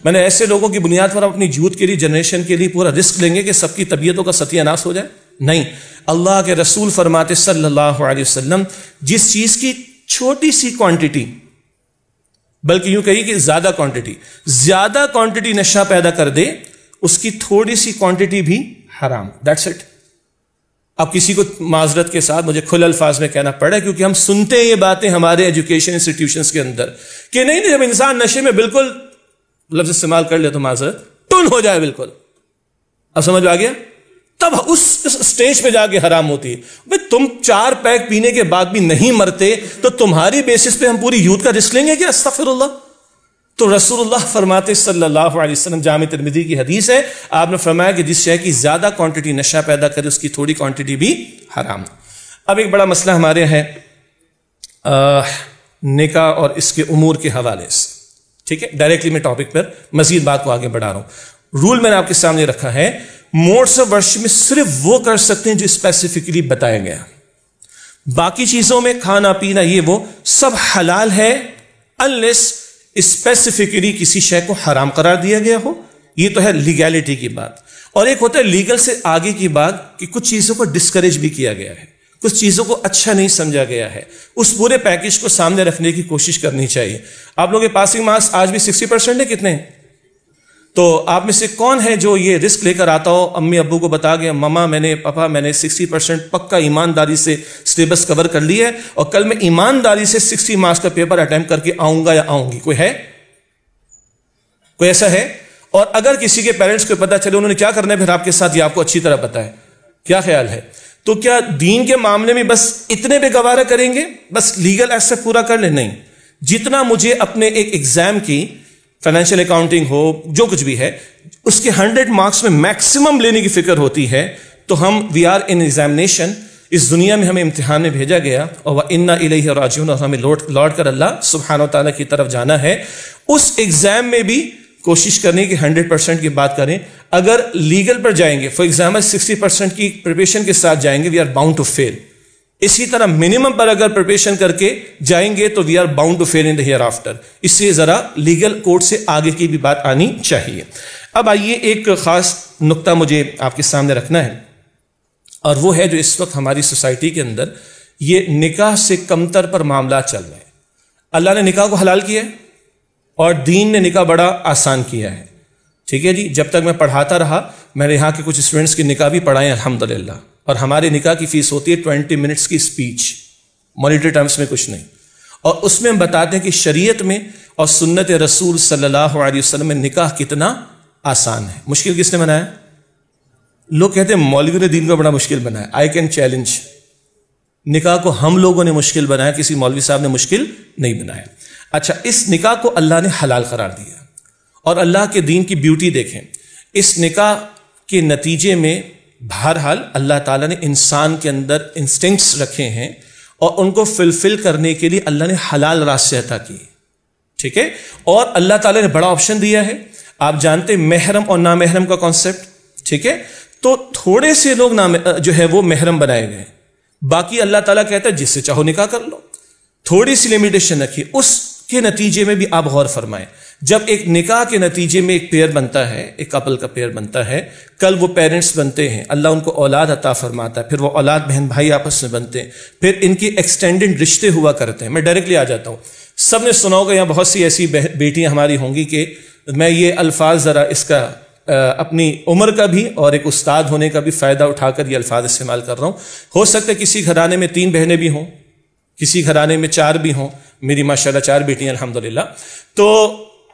میں نے ایسے لوگوں کی بنیاد پر اپنی جھوٹ کے لیے, جنریشن کے لیے پورا رسک لیں گے کہ سب کی طبیعتوں کا ستیہ ناش ہو جائے. نہیں, اللہ کے رسول فرماتے صلی اللہ علیہ وسلم, جس چیز کی چھوٹی سی کوانٹٹی, بلکہ یوں کہیے کہ زیادہ کوانٹٹی نشہ پیدا کر دے, اس کی تھوڑی سی کوانٹٹی بھی حرام. That's it. اب کسی کو معذرت کے ساتھ مجھے کھلے الفاظ میں کہنا پڑا, کیونکہ ہم سنتے ہیں یہ باتیں ہمارے ایجوکیشن انسٹیٹیوشنز کے اندر کہ نہیں جب انسان نشے میں بالکل لفظ استعمال کر لے تو معذرت ٹن ہو جائے بالکل. اب سمجھ آ گیا؟ تب اس سٹیج پہ جا کے حرام ہوتی ہے. بھئی تم 4 پیک پینے کے بعد بھی نہیں مرتے تو تمہاری بیسس پہ ہم پوری یوتھ کا رسک لیں گے کیا؟ استغفر اللہ. تو رسول اللہ فرماتے صلی اللہ علیہ وسلم, جامع ترمذی کی حدیث ہے, آپ نے فرمایا کہ جس شے کی زیادہ کوانٹٹی نشہ پیدا کرے اس کی تھوڑی کوانٹٹی بھی حرام. اب ایک بڑا مسئلہ ہمارے ہے نکاح اور اس کے امور کے حوالے سے. ٹھیک ہے, ڈائریکٹلی میں ٹاپک پر مزید بات کو آگے بڑھا رہا ہوں. رول میں نے آپ کے سامنے رکھا ہے, موڈس آف ورشپ میں صرف وہ کر سکتے ہیں جو اسپیسیفکلی بتایا گیا. باقی چیزوں میں کھانا پینا یہ وہ سب حلال ہے انلیس اسپیسیفکلی کسی شے کو حرام قرار دیا گیا ہو. یہ تو ہے لیگیلٹی کی بات. اور ایک ہوتا ہے لیگل سے آگے کی بات کہ کچھ چیزوں کو ڈسکریج بھی کیا گیا ہے، کچھ چیزوں کو اچھا نہیں سمجھا گیا ہے، اس پورے پیکج کو سامنے رکھنے کی کوشش کرنی چاہیے. آپ لوگوں کے پاسنگ مارکس آج بھی 60% ہے، کتنے ہیں؟ تو آپ میں سے کون ہے جو یہ رسک لے کر آتا ہو، امی ابو کو بتا گیا ماما پاپا میں نے 60% پکا ایمانداری سے سلیبس کور کر لی ہے اور کل میں ایمانداری سے 60 مارکس کا پیپر اٹیمپٹ کر کے آؤں گا یا آؤں گی؟ کوئی ہے؟ کوئی ایسا ہے؟ اور اگر کسی کے پیرنٹس کو پتا چلے انہوں نے کیا کرنا ہے پھر آپ کے ساتھ، یہ آپ کو اچھی طرح پتا ہے، کیا خیال ہے؟ تو کیا دین کے معاملے میں بس اتنے پہ گوارا کریں گے، بس لیگل ایسپیکٹ پورا کر لیں؟ نہیں، جتنا مجھے اپنے ایک ایگزام کی فائنینشیل اکاؤنٹنگ ہو جو کچھ بھی ہے اس کے 100 مارکس میں میکسیمم لینے کی فکر ہوتی ہے. تو ہم وی آر ان ایگزامینیشن، اس دنیا میں ہمیں امتحان میں بھیجا گیا اور وَإِنَّا إِلَيْهِ رَاجِعُونَ، اور ہمیں لوٹ کر اللہ سبحانہ و تعالیٰ کی طرف جانا ہے. اس ایگزام میں بھی کوشش کرنے کی 100% کی بات کریں. اگر لیگل پر جائیں گے فار ایگزامپل 60% کی پریپریشن کے ساتھ جائیں گے، وی آر باؤنڈ ٹو فیل. اسی طرح منیمم پر اگر پریپریشن کر کے جائیں گے تو we are bound to fail in the hereafter. اس سے ذرا لیگل کوڈ سے آگے کی بھی بات آنی چاہیے. اب آئیے ایک خاص نقطہ مجھے آپ کے سامنے رکھنا ہے، اور وہ ہے جو اس وقت ہماری سوسائٹی کے اندر یہ نکاح سے کمتر پر معاملات چل رہے ہیں. اللہ نے نکاح کو حلال کیا ہے اور دین نے نکاح بڑا آسان کیا ہے. ٹھیک ہے جی، جب تک میں پڑھاتا رہا میں نے یہاں کے کچھ اسٹوڈنٹس کی نکاح بھی پڑھائے الحمدللہ، اور ہمارے نکاح کی فیس ہوتی ہے 20 منٹس کی اسپیچ، مانیٹری ٹرمز میں کچھ نہیں. اور اس میں ہم بتاتے ہیں کہ شریعت میں اور سنت رسول صلی اللہ علیہ وسلم میں نکاح کتنا آسان ہے. مشکل کس نے بنایا؟ لوگ کہتے ہیں مولوی نے دین کو بڑا مشکل بنایا. آئی کین چیلنج، نکاح کو ہم لوگوں نے مشکل بنایا، کسی مولوی صاحب نے مشکل نہیں بنایا. اچھا، اس نکاح کو اللہ نے حلال قرار دیا، اور اللہ کے دین کی بیوٹی دیکھیں. اس نکاح کے نتیجے میں بہرحال اللہ تعالیٰ نے انسان کے اندر انسٹنکٹس رکھے ہیں اور ان کو فلفل کرنے کے لیے اللہ نے حلال راستے عطا کیے. ٹھیک ہے، اور اللہ تعالیٰ نے بڑا آپشن دیا ہے. آپ جانتے محرم اور نامحرم کا کانسیپٹ. ٹھیک ہے، تو تھوڑے سے لوگ جو ہے وہ محرم بنائے گئے، باقی اللہ تعالیٰ کہتا ہے جس سے چاہو نکاح کر لو. تھوڑی سی لمیٹیشن رکھی. اس کے نتیجے میں بھی آپ غور فرمائیں، جب ایک نکاح کے نتیجے میں ایک پیئر بنتا ہے، ایک کپل کا پیئر بنتا ہے، کل وہ پیرنٹس بنتے ہیں، اللہ ان کو اولاد عطا فرماتا ہے، پھر وہ اولاد بہن بھائی آپس میں بنتے ہیں، پھر ان کی ایکسٹینڈڈ رشتے ہوا کرتے ہیں. میں ڈائریکٹلی آ جاتا ہوں. سب نے سنا ہوگا، یہاں بہت سی ایسی بیٹیاں ہماری ہوں گی کہ میں یہ الفاظ ذرا اس کا اپنی عمر کا بھی اور ایک استاد ہونے کا بھی فائدہ اٹھا کر یہ الفاظ استعمال کر رہا ہوں. ہو سکتا ہے کسی گھرانے میں 3 بہنیں بھی ہوں، کسی گھرانے میں 4 بھی ہوں. میری ماشاءاللہ 4 بیٹیاں الحمدللہ. تو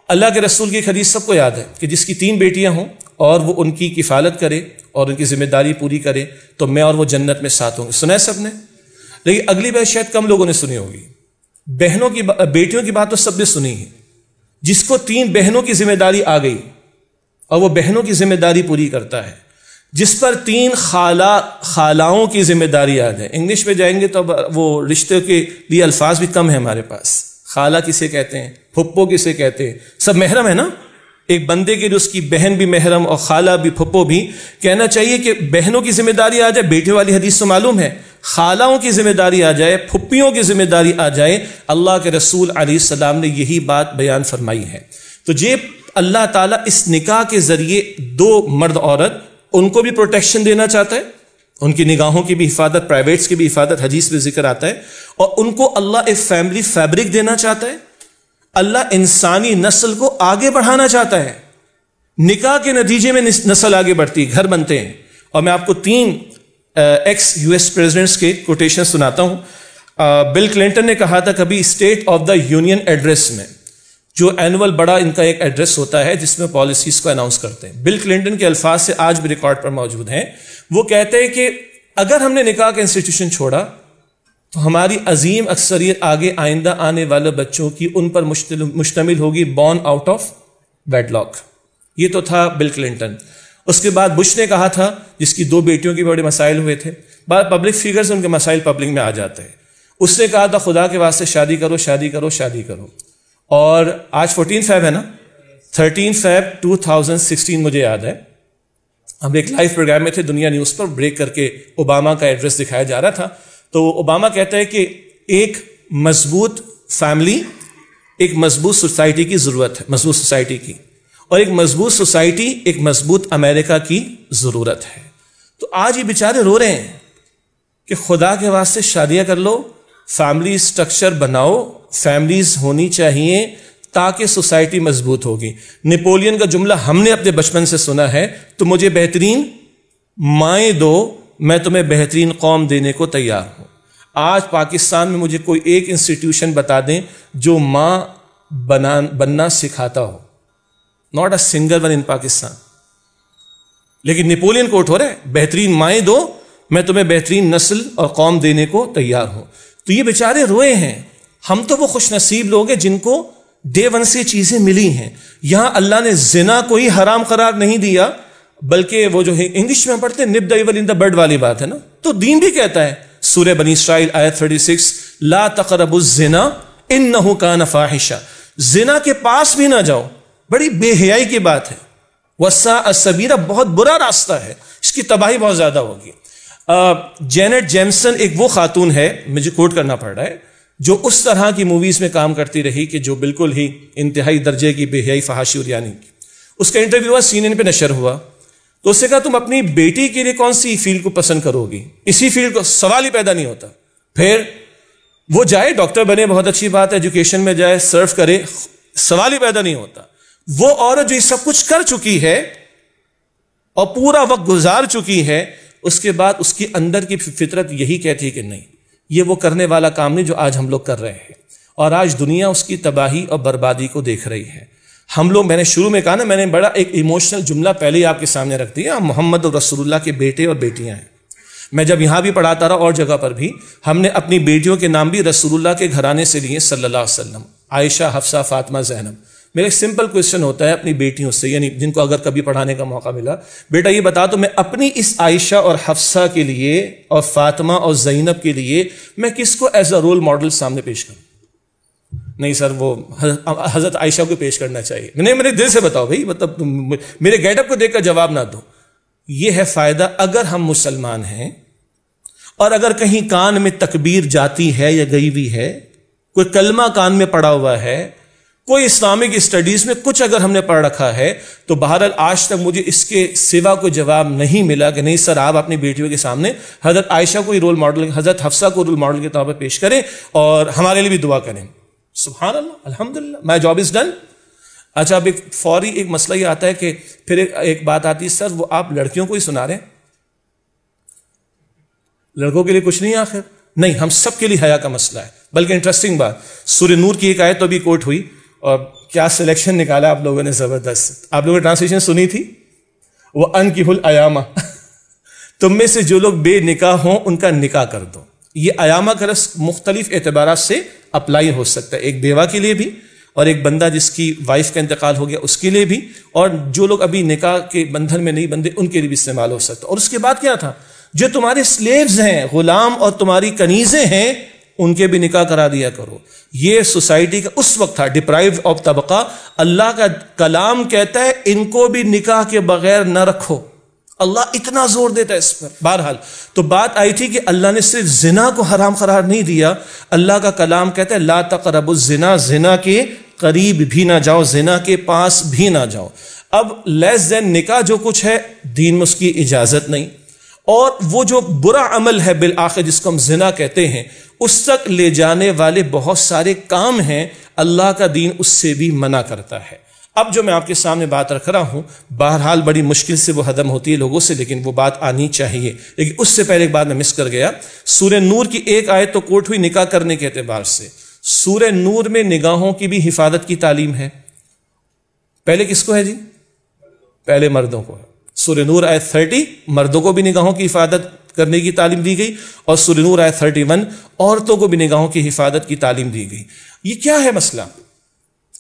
اللہ کے رسول کی حدیث سب کو یاد ہے کہ جس کی 3 بیٹیاں ہوں اور وہ ان کی کفالت کرے اور ان کی ذمہ داری پوری کرے تو میں اور وہ جنت میں ساتھ ہوں گے. سنا ہے سب نے؟ لیکن اگلی بات شاید کم لوگوں نے سنی ہوگی. بہنوں کی بیٹیوں کی بات تو سب نے سنی ہے. جس کو 3 بہنوں کی ذمہ داری آ گئی اور وہ بہنوں کی ذمہ داری پوری کرتا ہے، جس پر 3 خالاؤں کی ذمہ داری آ جائے. انگلش میں جائیں گے تو وہ رشتے کے لیے الفاظ بھی کم ہیں ہمارے پاس. خالہ کسے کہتے ہیں، پھپھو کسے کہتے ہیں، سب محرم ہے نا. ایک بندے کے لیے اس کی بہن بھی محرم اور خالہ بھی پھپھو بھی. کہنا چاہیے کہ بہنوں کی ذمہ داری آ جائے، بیٹے والی حدیث تو معلوم ہے، خالاؤں کی ذمہ داری آ جائے، پھپھیوں کی ذمہ داری آ جائے. اللہ کے رسول علیہ السلام نے یہی بات بیان فرمائی ہے. تو یہ اللہ تعالیٰ اس نکاح کے ذریعے 2 مرد عورت ان کو بھی پروٹیکشن دینا چاہتا ہے، ان کی نگاہوں کی بھی حفاظت، پرائیویٹس کی بھی حفاظت، حدیث میں ذکر آتا ہے. اور ان کو اللہ ایک فیملی فیبرک دینا چاہتا ہے. اللہ انسانی نسل کو آگے بڑھانا چاہتا ہے. نکاح کے نتیجے میں نسل آگے بڑھتی، گھر بنتے ہیں. اور میں آپ کو 3 ایکس US پریزیڈنٹس کے کوٹیشن سناتا ہوں. بل کلنٹن نے کہا تھا کبھی state of the union address میں، جو اینول بڑا ان کا ایک ایڈریس ہوتا ہے جس میں پالیسیز کو اناؤنس کرتے ہیں. بل کلنٹن کے الفاظ سے آج بھی ریکارڈ پر موجود ہیں. وہ کہتے ہیں کہ اگر ہم نے نکاح کا انسٹیٹیوشن چھوڑا تو ہماری عظیم اکثریت آگے آئندہ آنے والے بچوں کی ان پر مشتمل ہوگی born out of wedlock. یہ تو تھا بل کلنٹن. اس کے بعد بش نے کہا تھا، جس کی 2 بیٹیوں کے بڑے مسائل ہوئے تھے. بعض پبلک فیگرز ان کے مسائل پبلک میں آ جاتے ہیں. اس نے کہا تھا خدا کے واسطے شادی کرو شادی کرو شادی کرو. اور آج 14 فیب ہے نا، 13 فیب 2016 مجھے یاد ہے، ہم ایک لائیو پروگرام میں تھے دنیا نیوز پر، بریک کر کے اوباما کا ایڈریس دکھایا جا رہا تھا. تو اوباما کہتا ہے کہ ایک مضبوط فیملی، ایک مضبوط سوسائٹی کی ضرورت ہے، مضبوط سوسائٹی کی. اور ایک مضبوط سوسائٹی، ایک مضبوط امریکہ کی ضرورت ہے۔ تو آج یہ بیچارے رو رہے ہیں کہ خدا کے واسطے شادیاں کر لو، فیملی سٹرکچر بناؤ، فیملیز ہونی چاہیے تاکہ سوسائٹی مضبوط ہوگی۔ نیپولین کا جملہ ہم نے اپنے بچپن سے سنا ہے، تو مجھے بہترین مائیں دو، میں تمہیں بہترین قوم دینے کو تیار ہوں۔ آج پاکستان میں مجھے کوئی ایک انسٹیٹیوشن بتا دیں جو ماں بننا سکھاتا ہو، ناٹ اے سنگل ون ان پاکستان۔ لیکن نیپولین کوٹ ہو رہا ہے، بہترین مائیں دو، میں تمہیں بہترین نسل اور قوم دینے کو تیار ہوں۔ تو یہ بیچارے روئے ہیں۔ ہم تو وہ خوش نصیب لوگ ہیں جن کو ڈے ون سے چیزیں ملی ہیں۔ یہاں اللہ نے زنا کو ہی حرام قرار نہیں دیا، بلکہ وہ جو ہے انگلش میں ہم پڑھتے ہیں نپ دا ایول ان دا بڈ والی بات ہے نا، تو دین بھی کہتا ہے سورہ بنی اسرائیل آیت 36 لا تقربوا الزنا انہ کان فاحشہ، زنا کے پاس بھی نہ جاؤ، بڑی بے حیائی کی بات ہے۔ وساء سبیلا، بہت برا راستہ ہے، اس کی تباہی بہت زیادہ ہوگی۔ جینٹ جیمسن ایک وہ خاتون ہے، مجھے کوٹ کرنا پڑ رہا ہے، جو اس طرح کی موویز میں کام کرتی رہی کہ جو بالکل ہی انتہائی درجے کی بے حیائی، فحاشی اور یعنی کی۔ اس کا انٹرویو ہوا، CNN پہ نشر ہوا، تو اس سے کہا تم اپنی بیٹی کے لیے کون سی فیلڈ کو پسند کرو گی؟ اسی فیلڈ کو، سوال ہی پیدا نہیں ہوتا۔ پھر وہ جائے ڈاکٹر بنے، بہت اچھی بات ہے، ایجوکیشن میں جائے، سرو کرے، سوال ہی پیدا نہیں ہوتا۔ وہ عورت جو یہ سب کچھ کر چکی ہے اور پورا وقت گزار چکی ہے، اس کے بعد اس کی اندر کی فطرت یہی کہتی ہے کہ نہیں، یہ وہ کرنے والا کام نہیں جو آج ہم لوگ کر رہے ہیں، اور آج دنیا اس کی تباہی اور بربادی کو دیکھ رہی ہے۔ ہم لوگ، میں نے شروع میں کہا نا، میں نے بڑا ایک ایموشنل جملہ پہلے ہی آپ کے سامنے رکھ دیا، ہم محمد رسول اللہ کے بیٹے اور بیٹیاں ہیں۔ میں جب یہاں بھی پڑھاتا رہا اور جگہ پر بھی، ہم نے اپنی بیٹیوں کے نام بھی رسول اللہ کے گھرانے سے لیے صلی اللہ علیہ وسلم، عائشہ، حفصہ، فاطمہ، زینب۔ میرا ایک سمپل کویسچن ہوتا ہے اپنی بیٹیوں سے، یعنی جن کو اگر کبھی پڑھانے کا موقع ملا، بیٹا یہ بتا تو میں اپنی اس عائشہ اور حفصہ کے لیے اور فاطمہ اور زینب کے لیے میں کس کو ایز اے رول ماڈل سامنے پیش کروں؟ نہیں سر، وہ حضرت عائشہ کو پیش کرنا چاہیے۔ نہیں، میرے دل سے بتاؤ بھائی، مطلب میرے گیٹ اپ کو دیکھ کر جواب نہ دو۔ یہ ہے فائدہ اگر ہم مسلمان ہیں، اور اگر کہیں کان میں تکبیر جاتی ہے یا گئی بھی ہے، کوئی کلمہ کان میں پڑا ہوا ہے، کوئی اسلامک اسٹڈیز میں کچھ اگر ہم نے پڑھ رکھا ہے، تو بہرحال آج تک مجھے اس کے سوا کوئی جواب نہیں ملا کہ نہیں سر آپ اپنی بیٹیوں کے سامنے حضرت عائشہ کو رول ماڈل، حضرت حفصہ کو رول ماڈل کے طور پر پیش کریں اور ہمارے لیے بھی دعا کریں۔ سبحان اللہ، الحمدللہ، مائی جاب از ڈن۔ اچھا، اب ایک فوری ایک مسئلہ یہ آتا ہے کہ پھر ایک بات آتی ہے، سر وہ آپ لڑکیوں کو ہی سنا رہے ہیں، لڑکوں کے لیے کچھ نہیں آخر؟ نہیں، ہم سب کے لیے حیا کا مسئلہ ہے۔ بلکہ انٹرسٹنگ بات، سورہ نور کی ایک آیت تو ابھی کوٹ ہوئی، اور کیا سلیکشن نکالا آپ لوگوں نے، زبردست۔ آپ لوگوں نے ٹرانسلیشن سنی تھی، وہ انکحوا الایام، تم میں سے جو لوگ بے نکاح ہوں ان کا نکاح کر دو۔ یہ ایامہ کا لفظ مختلف اعتبارات سے اپلائی ہو سکتا ہے، ایک بیوہ کے لیے بھی، اور ایک بندہ جس کی وائف کا انتقال ہو گیا اس کے لیے بھی، اور جو لوگ ابھی نکاح کے بندھن میں نہیں بندھے ان کے لیے بھی استعمال ہو سکتا ہے۔ اور اس کے بعد کیا تھا، جو تمہارے سلیوز ہیں، غلام اور تمہاری کنیزیں ہیں، ان کے بھی نکاح کرا دیا کرو۔ یہ سوسائٹی کا اس وقت تھا ڈپرائیو آف طبقہ، اللہ کا کلام کہتا ہے ان کو بھی نکاح کے بغیر نہ رکھو، اللہ اتنا زور دیتا ہے اس پر۔ بہرحال تو بات آئی تھی کہ اللہ نے صرف زنا کو حرام قرار نہیں دیا، اللہ کا کلام کہتا ہے لا تقربوا الزنا، زنا کے قریب بھی نہ جاؤ، زنا کے پاس بھی نہ جاؤ۔ اب لیس دین نکاح جو کچھ ہے، دین میں اس کی اجازت نہیں، اور وہ جو برا عمل ہے بالآخر جس کو ہم زنا کہتے ہیں، اس تک لے جانے والے بہت سارے کام ہیں، اللہ کا دین اس سے بھی منع کرتا ہے۔ اب جو میں آپ کے سامنے بات رکھ رہا ہوں، بہرحال بڑی مشکل سے وہ ہضم ہوتی ہے لوگوں سے، لیکن وہ بات آنی چاہیے۔ لیکن اس سے پہلے ایک بات میں مس کر گیا، سورہ نور کی ایک آیت تو کوٹ ہوئی نکاح کرنے کے اعتبار سے، سورہ نور میں نگاہوں کی بھی حفاظت کی تعلیم ہے۔ پہلے کس کو ہے جی؟ پہلے مردوں کو ہے۔ سورہ نور آیت 30 مردوں کو بھی نگاہوں کی حفاظت کرنے کی تعلیم دی گئی، اور سورہ نور آیت 31 عورتوں کو بھی نگاہوں کی حفاظت کی تعلیم دی گئی۔ یہ کیا ہے مسئلہ؟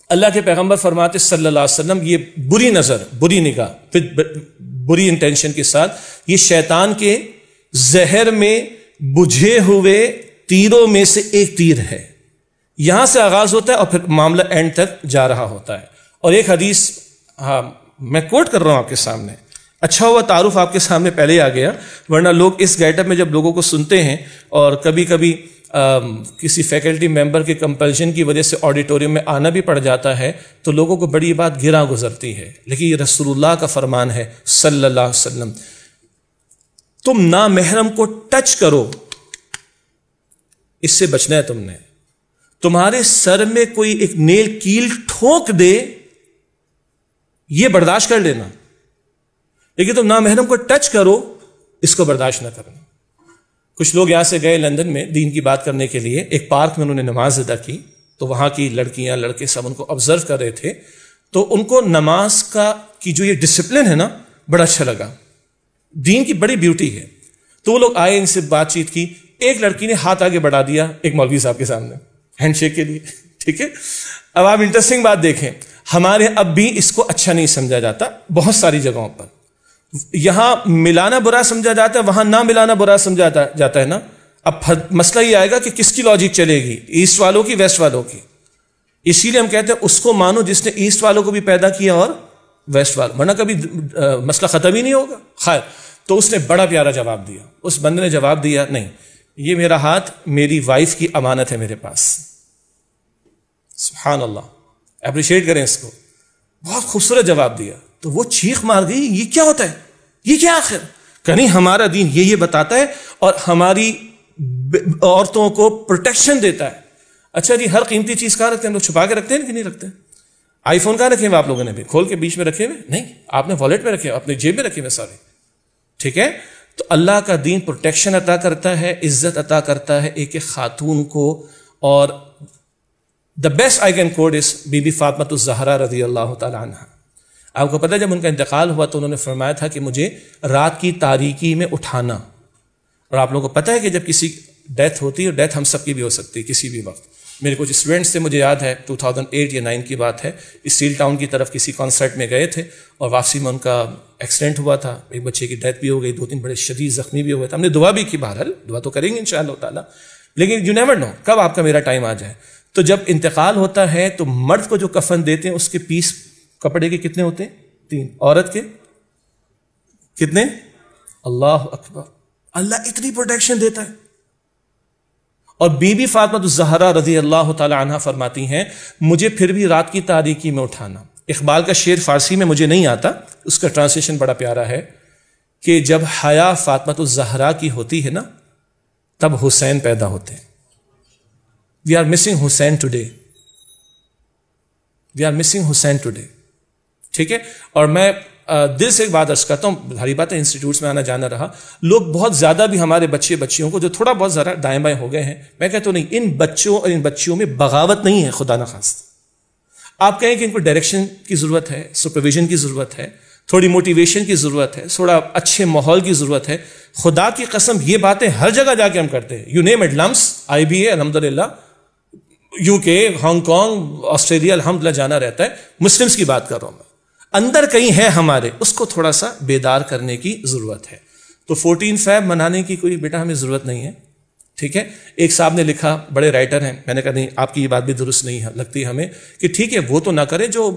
اللہ کے پیغمبر فرماتے صلی اللہ علیہ وسلم، یہ بری نظر، بری نگاہ، بری انٹینشن کے ساتھ، یہ شیطان کے زہر میں بجھے ہوئے تیروں میں سے ایک تیر ہے۔ یہاں سے آغاز ہوتا ہے اور پھر معاملہ اینڈ تک جا رہا ہوتا ہے۔ اور ایک حدیث میں کوٹ کر رہا ہوں آپ کے سامنے، اچھا ہوا تعارف آپ کے سامنے پہلے آ گیا، ورنہ لوگ اس گیٹ اپ میں جب لوگوں کو سنتے ہیں اور کبھی کبھی کسی فیکلٹی ممبر کے کمپلشن کی وجہ سے آڈیٹوریم میں آنا بھی پڑ جاتا ہے تو لوگوں کو بڑی بات گراں گزرتی ہے، لیکن یہ رسول اللہ کا فرمان ہے صلی اللہ علیہ وسلم، تم نامحرم کو ٹچ کرو، اس سے بچنا ہے تم نے۔ تمہارے سر میں کوئی ایک نیل کیل ٹھونک دے یہ برداشت کر لینا، لیکن تم نامحرم کو ٹچ کرو اس کو برداشت نہ کرنا۔ کچھ لوگ یہاں سے گئے لندن میں دین کی بات کرنے کے لیے، ایک پارک میں انہوں نے نماز ادا کی تو وہاں کی لڑکیاں لڑکے سب ان کو آبزرو کر رہے تھے، تو ان کو نماز کی جو یہ ڈسپلن ہے نا بڑا اچھا لگا، دین کی بڑی بیوٹی ہے۔ تو وہ لوگ آئے، ان سے بات چیت کی، ایک لڑکی نے ہاتھ آگے بڑھا دیا ایک مولوی صاحب کے سامنے ہینڈ شیک کے لیے، ٹھیک ہے۔ اب آپ انٹرسٹنگ بات دیکھیں، ہمارے اب بھی اس کو اچھا نہیں سمجھا جاتا بہت ساری جگہوں پر، یہاں ملانا برا سمجھا جاتا ہے، وہاں نہ ملانا برا سمجھا جاتا ہے نا۔ اب مسئلہ یہ آئے گا کہ کس کی لاجک چلے گی، ایسٹ والوں کی ویسٹ والوں کی؟ اسی لیے ہم کہتے ہیں اس کو مانو جس نے ایسٹ والوں کو بھی پیدا کیا اور ویسٹ والوں، ورنہ کبھی مسئلہ ختم ہی نہیں ہوگا۔ خیر، تو اس نے بڑا پیارا جواب دیا، اس بندے نے جواب دیا، نہیں یہ میرا ہاتھ میری وائف کی امانت ہے میرے پاس۔ سبحان اللہ، اپریشیٹ کریں اس کو، بہت خوبصورت جواب دیا۔ تو وہ چیخ مار گئی، یہ کیا ہوتا ہے، یہ کیا آخر؟ کہ نہیں ہمارا دین یہ بتاتا ہے اور ہماری عورتوں کو پروٹیکشن دیتا ہے۔ اچھا جی، ہر قیمتی چیز کہاں رکھتے ہیں ہم لوگ؟ چھپا کے رکھتے ہیں کہ نہیں رکھتے؟ آئی فون کہاں رکھے ہوئے آپ لوگوں نے بھی؟ کھول کے بیچ میں رکھے ہوئے نہیں، آپ نے والیٹ میں رکھے ہوئے، اپنے جیب میں رکھے ہوئے سارے، ٹھیک ہے۔ تو اللہ کا دین پروٹیکشن عطا کرتا ہے، عزت عطا کرتا ہے ایک خاتون کو، اور the best I can quote is Bibi Fatima al-Zahra رضی اللہ تعالی عنہ۔ آپ کو پتہ ہے جب ان کا انتقال ہوا تو انہوں نے فرمایا تھا کہ مجھے رات کی تاریکی میں اٹھانا، اور آپ لوگوں کو پتہ ہے کہ جب کسی ڈیتھ ہوتی ہے، اور ڈیتھ ہم سب کی بھی ہو سکتی ہے کسی بھی وقت۔ میرے کچھ اسٹوڈنٹس سے مجھے یاد ہے 2008 یا 9 کی بات ہے، اسٹیل ٹاؤن کی طرف کسی کانسرٹ میں گئے تھے اور واپسی میں ان کا ایکسیڈنٹ ہوا تھا، ایک بچے کی ڈیتھ بھی ہو گئی، 2-3 بڑے شدید زخمی بھی ہوئے تھے۔ ہم نے دعا بھی کی، بہرحال دعا تو کریں گے انشاءاللہ تعالیٰ، لیکن یو نیور نو کب آپ کا میرا ٹائم آ جائے۔ تو جب انتقال ہوتا ہے تو مرد کو جو کفن دیتے ہیں اس کے پیس کپڑے کے کتنے ہوتے ہیں؟ 3۔ عورت کے کتنے؟ اللہ اکبر، اللہ اتنی پروٹیکشن دیتا ہے۔ اور بی بی فاطمہ الزہرا رضی اللہ تعالی عنہ فرماتی ہیں مجھے پھر بھی رات کی تاریکی میں اٹھانا۔ اقبال کا شعر فارسی میں مجھے نہیں آتا، اس کا ٹرانسلیشن بڑا پیارا ہے کہ جب حیا فاطمہ الزہرا کی ہوتی ہے نا تب حسین پیدا ہوتے ہیں۔ We are missing Hussain today, we are missing Hussain today, ٹھیک ہے۔ اور میں دل سے ایک بات عرض کرتا ہوں، بھاری بات ہے انسٹیٹیوٹس میں آنا جانا رہا، لوگ بہت زیادہ بھی ہمارے بچے بچیوں کو جو تھوڑا بہت ذرا دائیں بائیں ہو گئے ہیں، میں کہتا ہوں نہیں، ان بچوں اور ان بچیوں میں بغاوت نہیں ہے، خدا نخواستہ۔ آپ کہیں کہ ان کو ڈائریکشن کی ضرورت ہے، سپرویژن کی ضرورت ہے، تھوڑی موٹیویشن کی ضرورت ہے، تھوڑا اچھے ماحول کی ضرورت ہے۔ خدا کی قسم یہ باتیں ہر جگہ جا کے ہم کرتے ہیں، یو نیم اٹ، لمس آئی بھی ہے الحمدللہ، یو کے، ہانگ کانگ، آسٹریلیا الحمدللہ جانا رہتا ہے، مسلمس کی بات کر رہا ہوں میں، اندر کہیں ہے ہمارے، اس کو تھوڑا سا بیدار کرنے کی ضرورت ہے۔ تو 14 فیب منانے کی کوئی بیٹا ہمیں ضرورت نہیں ہے، ٹھیک ہے۔ ایک صاحب نے لکھا، بڑے رائٹر ہیں، میں نے کہا نہیں آپ کی یہ بات بھی درست نہیں لگتی ہمیں، کہ ٹھیک ہے وہ تو نہ کرے جو